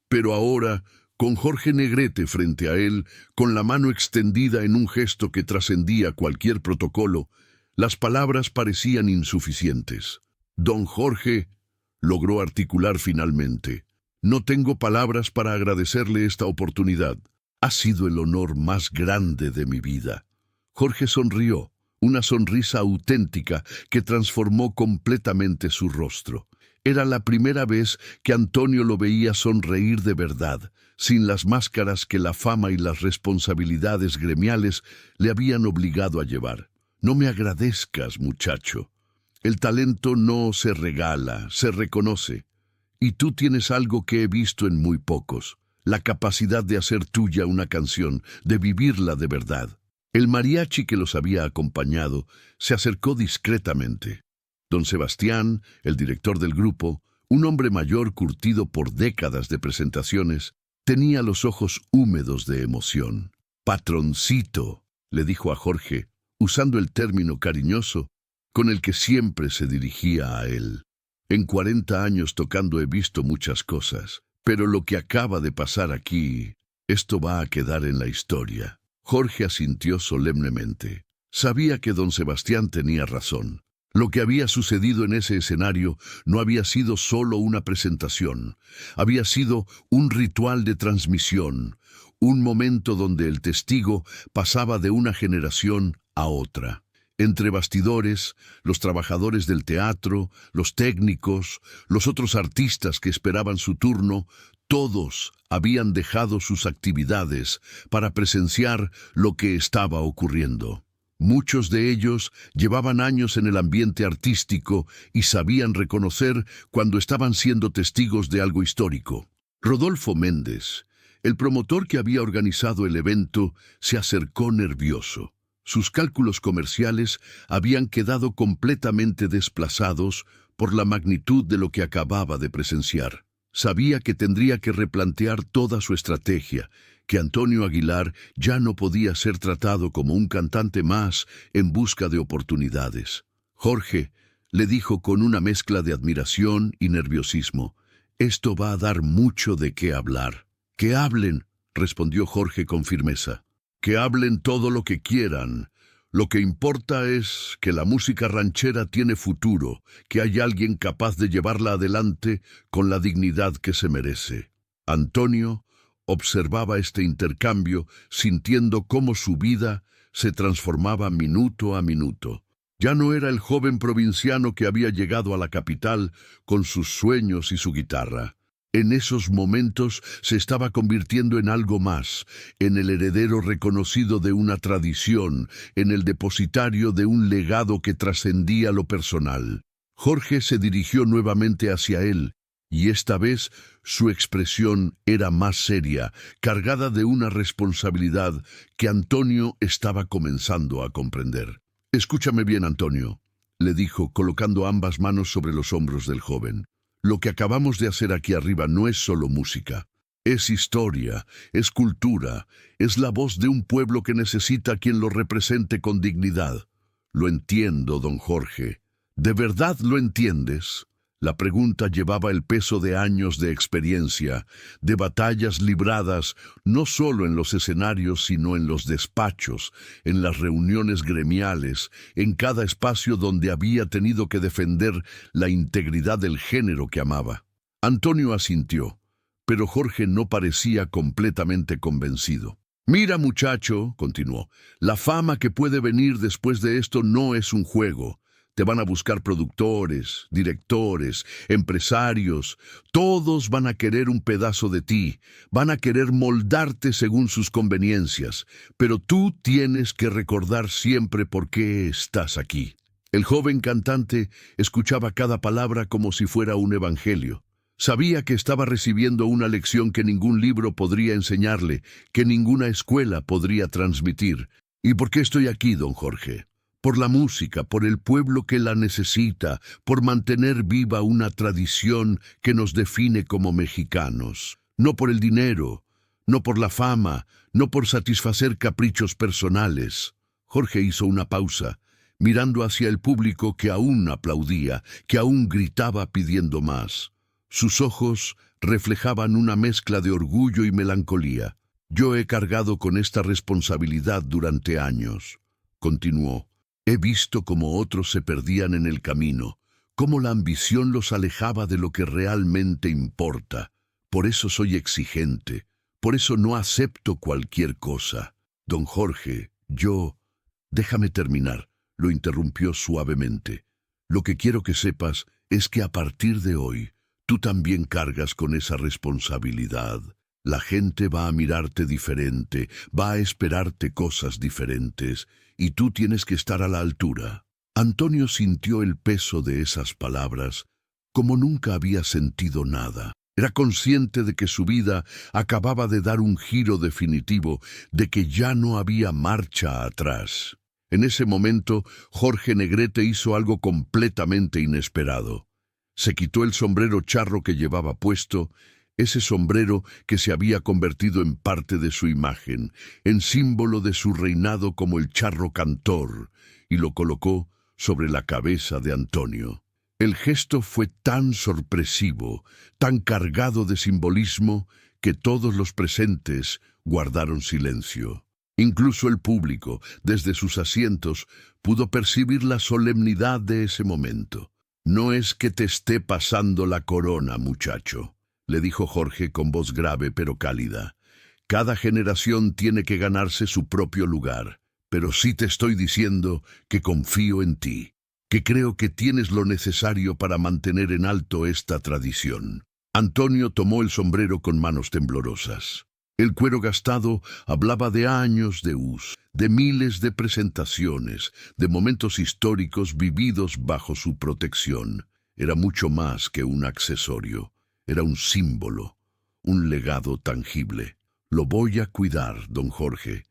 Pero ahora, con Jorge Negrete frente a él, con la mano extendida en un gesto que trascendía cualquier protocolo, las palabras parecían insuficientes. «Don Jorge», logró articular finalmente, «no tengo palabras para agradecerle esta oportunidad. Ha sido el honor más grande de mi vida». Jorge sonrió, una sonrisa auténtica que transformó completamente su rostro. Era la primera vez que Antonio lo veía sonreír de verdad, sin las máscaras que la fama y las responsabilidades gremiales le habían obligado a llevar. «No me agradezcas, muchacho. El talento no se regala, se reconoce. Y tú tienes algo que he visto en muy pocos, la capacidad de hacer tuya una canción, de vivirla de verdad». El mariachi que los había acompañado se acercó discretamente. Don Sebastián, el director del grupo, un hombre mayor curtido por décadas de presentaciones, tenía los ojos húmedos de emoción. «Patroncito», le dijo a Jorge, usando el término cariñoso con el que siempre se dirigía a él. «En 40 años tocando he visto muchas cosas, pero lo que acaba de pasar aquí, esto va a quedar en la historia». Jorge asintió solemnemente. Sabía que don Sebastián tenía razón. Lo que había sucedido en ese escenario no había sido solo una presentación, había sido un ritual de transmisión, un momento donde el testigo pasaba de una generación a otra. Entre bastidores, los trabajadores del teatro, los técnicos, los otros artistas que esperaban su turno, todos habían dejado sus actividades para presenciar lo que estaba ocurriendo. Muchos de ellos llevaban años en el ambiente artístico y sabían reconocer cuando estaban siendo testigos de algo histórico. Rodolfo Méndez, el promotor que había organizado el evento, se acercó nervioso. Sus cálculos comerciales habían quedado completamente desplazados por la magnitud de lo que acababa de presenciar. Sabía que tendría que replantear toda su estrategia, que Antonio Aguilar ya no podía ser tratado como un cantante más en busca de oportunidades. «Jorge», le dijo con una mezcla de admiración y nerviosismo, «esto va a dar mucho de qué hablar». «Que hablen», respondió Jorge con firmeza. «Que hablen todo lo que quieran. Lo que importa es que la música ranchera tiene futuro, que hay alguien capaz de llevarla adelante con la dignidad que se merece». Antonio observaba este intercambio, sintiendo cómo su vida se transformaba minuto a minuto. Ya no era el joven provinciano que había llegado a la capital con sus sueños y su guitarra. En esos momentos se estaba convirtiendo en algo más, en el heredero reconocido de una tradición, en el depositario de un legado que trascendía lo personal. Jorge se dirigió nuevamente hacia él, y esta vez su expresión era más seria, cargada de una responsabilidad que Antonio estaba comenzando a comprender. «Escúchame bien, Antonio», le dijo, colocando ambas manos sobre los hombros del joven. «Lo que acabamos de hacer aquí arriba no es solo música. Es historia, es cultura, es la voz de un pueblo que necesita quien lo represente con dignidad. Lo entiendo, don Jorge. ¿De verdad lo entiendes?» La pregunta llevaba el peso de años de experiencia, de batallas libradas no solo en los escenarios, sino en los despachos, en las reuniones gremiales, en cada espacio donde había tenido que defender la integridad del género que amaba. Antonio asintió, pero Jorge no parecía completamente convencido. «Mira, muchacho», continuó, «la fama que puede venir después de esto no es un juego. Te van a buscar productores, directores, empresarios. Todos van a querer un pedazo de ti. Van a querer moldarte según sus conveniencias. Pero tú tienes que recordar siempre por qué estás aquí». El joven cantante escuchaba cada palabra como si fuera un evangelio. Sabía que estaba recibiendo una lección que ningún libro podría enseñarle, que ninguna escuela podría transmitir. «¿Y por qué estoy aquí, don Jorge?» Por la música, por el pueblo que la necesita, por mantener viva una tradición que nos define como mexicanos. No por el dinero, no por la fama, no por satisfacer caprichos personales. Jorge hizo una pausa, mirando hacia el público que aún aplaudía, que aún gritaba pidiendo más. Sus ojos reflejaban una mezcla de orgullo y melancolía. «Yo he cargado con esta responsabilidad durante años», continuó. «He visto cómo otros se perdían en el camino, cómo la ambición los alejaba de lo que realmente importa. Por eso soy exigente, por eso no acepto cualquier cosa. Don Jorge, yo...» «Déjame terminar», lo interrumpió suavemente. «Lo que quiero que sepas es que a partir de hoy, tú también cargas con esa responsabilidad. La gente va a mirarte diferente, va a esperarte cosas diferentes, y tú tienes que estar a la altura». Antonio sintió el peso de esas palabras como nunca había sentido nada. Era consciente de que su vida acababa de dar un giro definitivo, de que ya no había marcha atrás. En ese momento, Jorge Negrete hizo algo completamente inesperado. Se quitó el sombrero charro que llevaba puesto, ese sombrero que se había convertido en parte de su imagen, en símbolo de su reinado como el charro cantor, y lo colocó sobre la cabeza de Antonio. El gesto fue tan sorpresivo, tan cargado de simbolismo, que todos los presentes guardaron silencio. Incluso el público, desde sus asientos, pudo percibir la solemnidad de ese momento. «No es que te esté pasando la corona, muchacho», le dijo Jorge con voz grave pero cálida. «Cada generación tiene que ganarse su propio lugar, pero sí te estoy diciendo que confío en ti, que creo que tienes lo necesario para mantener en alto esta tradición». Antonio tomó el sombrero con manos temblorosas. El cuero gastado hablaba de años de uso, de miles de presentaciones, de momentos históricos vividos bajo su protección. Era mucho más que un accesorio. Era un símbolo, un legado tangible. «Lo voy a cuidar, don Jorge,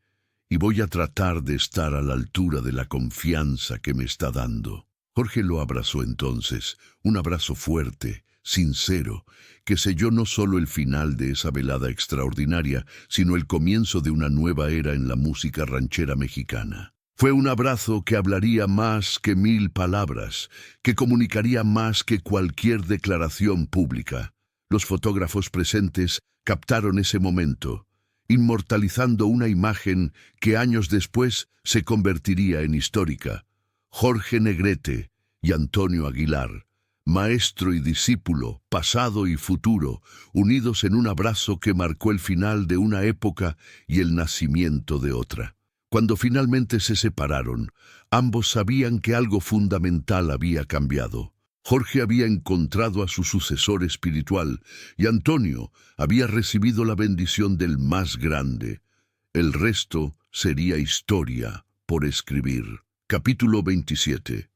y voy a tratar de estar a la altura de la confianza que me está dando». Jorge lo abrazó entonces, un abrazo fuerte, sincero, que selló no solo el final de esa velada extraordinaria, sino el comienzo de una nueva era en la música ranchera mexicana. Fue un abrazo que hablaría más que 1000 palabras, que comunicaría más que cualquier declaración pública. Los fotógrafos presentes captaron ese momento, inmortalizando una imagen que años después se convertiría en histórica. Jorge Negrete y Antonio Aguilar, maestro y discípulo, pasado y futuro, unidos en un abrazo que marcó el final de una época y el nacimiento de otra. Cuando finalmente se separaron, ambos sabían que algo fundamental había cambiado. Jorge había encontrado a su sucesor espiritual y Antonio había recibido la bendición del más grande. El resto sería historia por escribir. Capítulo 27.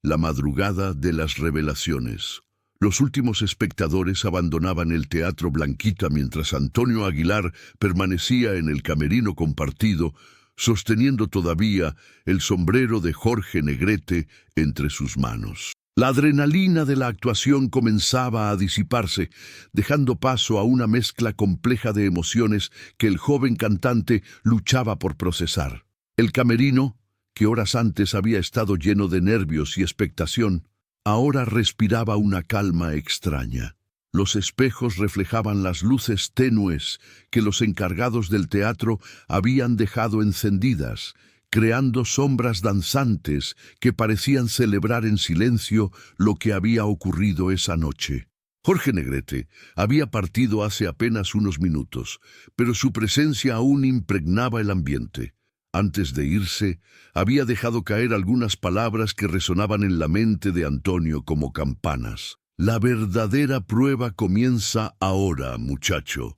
La madrugada de las revelaciones. Los últimos espectadores abandonaban el Teatro Blanquita mientras Antonio Aguilar permanecía en el camerino compartido, sosteniendo todavía el sombrero de Jorge Negrete entre sus manos. La adrenalina de la actuación comenzaba a disiparse, dejando paso a una mezcla compleja de emociones que el joven cantante luchaba por procesar. El camerino, que horas antes había estado lleno de nervios y expectación, ahora respiraba una calma extraña. Los espejos reflejaban las luces tenues que los encargados del teatro habían dejado encendidas, creando sombras danzantes que parecían celebrar en silencio lo que había ocurrido esa noche. Jorge Negrete había partido hace apenas unos minutos, pero su presencia aún impregnaba el ambiente. Antes de irse, había dejado caer algunas palabras que resonaban en la mente de Antonio como campanas. La verdadera prueba comienza ahora, muchacho.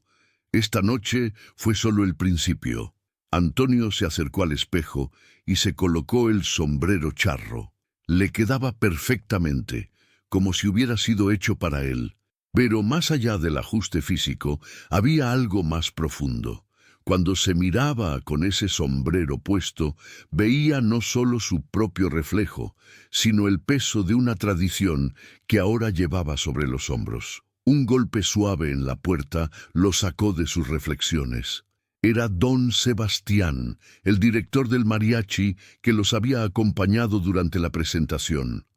Esta noche fue solo el principio. Antonio se acercó al espejo y se colocó el sombrero charro. Le quedaba perfectamente, como si hubiera sido hecho para él. Pero más allá del ajuste físico, había algo más profundo. Cuando se miraba con ese sombrero puesto, veía no solo su propio reflejo, sino el peso de una tradición que ahora llevaba sobre los hombros. Un golpe suave en la puerta lo sacó de sus reflexiones. Era don Sebastián, el director del mariachi que los había acompañado durante la presentación.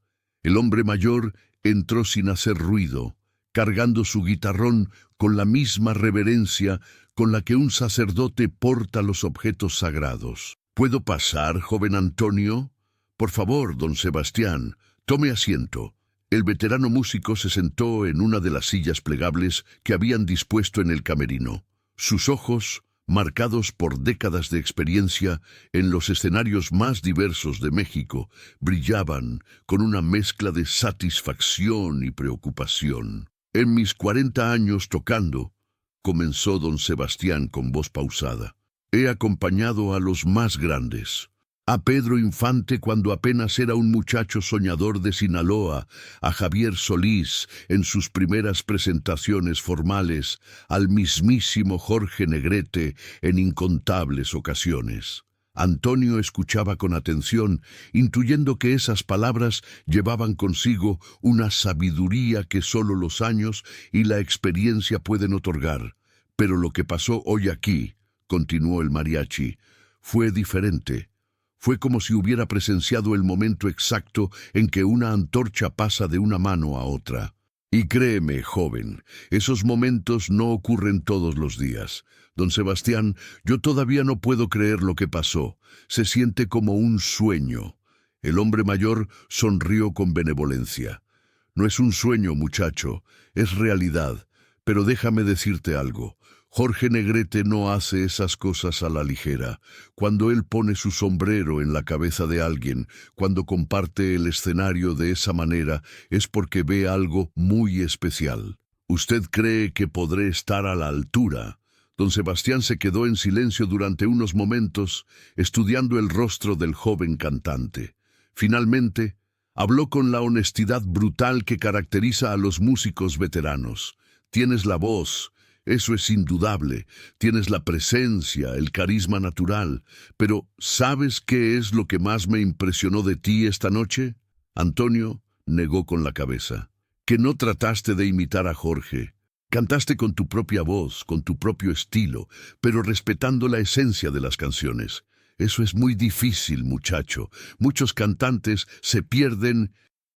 El hombre mayor entró sin hacer ruido, cargando su guitarrón con la misma reverencia con la que un sacerdote porta los objetos sagrados. ¿Puedo pasar, joven Antonio? Por favor, don Sebastián, tome asiento. El veterano músico se sentó en una de las sillas plegables que habían dispuesto en el camerino. Sus ojos, marcados por décadas de experiencia en los escenarios más diversos de México, brillaban con una mezcla de satisfacción y preocupación. En mis 40 años tocando, comenzó don Sebastián con voz pausada, he acompañado a los más grandes. A Pedro Infante cuando apenas era un muchacho soñador de Sinaloa, a Javier Solís en sus primeras presentaciones formales, al mismísimo Jorge Negrete en incontables ocasiones. Antonio escuchaba con atención, intuyendo que esas palabras llevaban consigo una sabiduría que solo los años y la experiencia pueden otorgar. Pero lo que pasó hoy aquí, continuó el mariachi, fue diferente. Fue como si hubiera presenciado el momento exacto en que una antorcha pasa de una mano a otra. Y créeme, joven, esos momentos no ocurren todos los días. Don Sebastián, yo todavía no puedo creer lo que pasó. Se siente como un sueño. El hombre mayor sonrió con benevolencia. No es un sueño, muchacho, es realidad. Pero déjame decirte algo. Jorge Negrete no hace esas cosas a la ligera. Cuando él pone su sombrero en la cabeza de alguien, cuando comparte el escenario de esa manera, es porque ve algo muy especial. ¿Usted cree que podré estar a la altura? Don Sebastián se quedó en silencio durante unos momentos, estudiando el rostro del joven cantante. Finalmente, habló con la honestidad brutal que caracteriza a los músicos veteranos. Tienes la voz. Eso es indudable, tienes la presencia, el carisma natural, pero ¿sabes qué es lo que más me impresionó de ti esta noche? Antonio negó con la cabeza. Que no trataste de imitar a Jorge. Cantaste con tu propia voz, con tu propio estilo, pero respetando la esencia de las canciones. Eso es muy difícil, muchacho. Muchos cantantes se pierden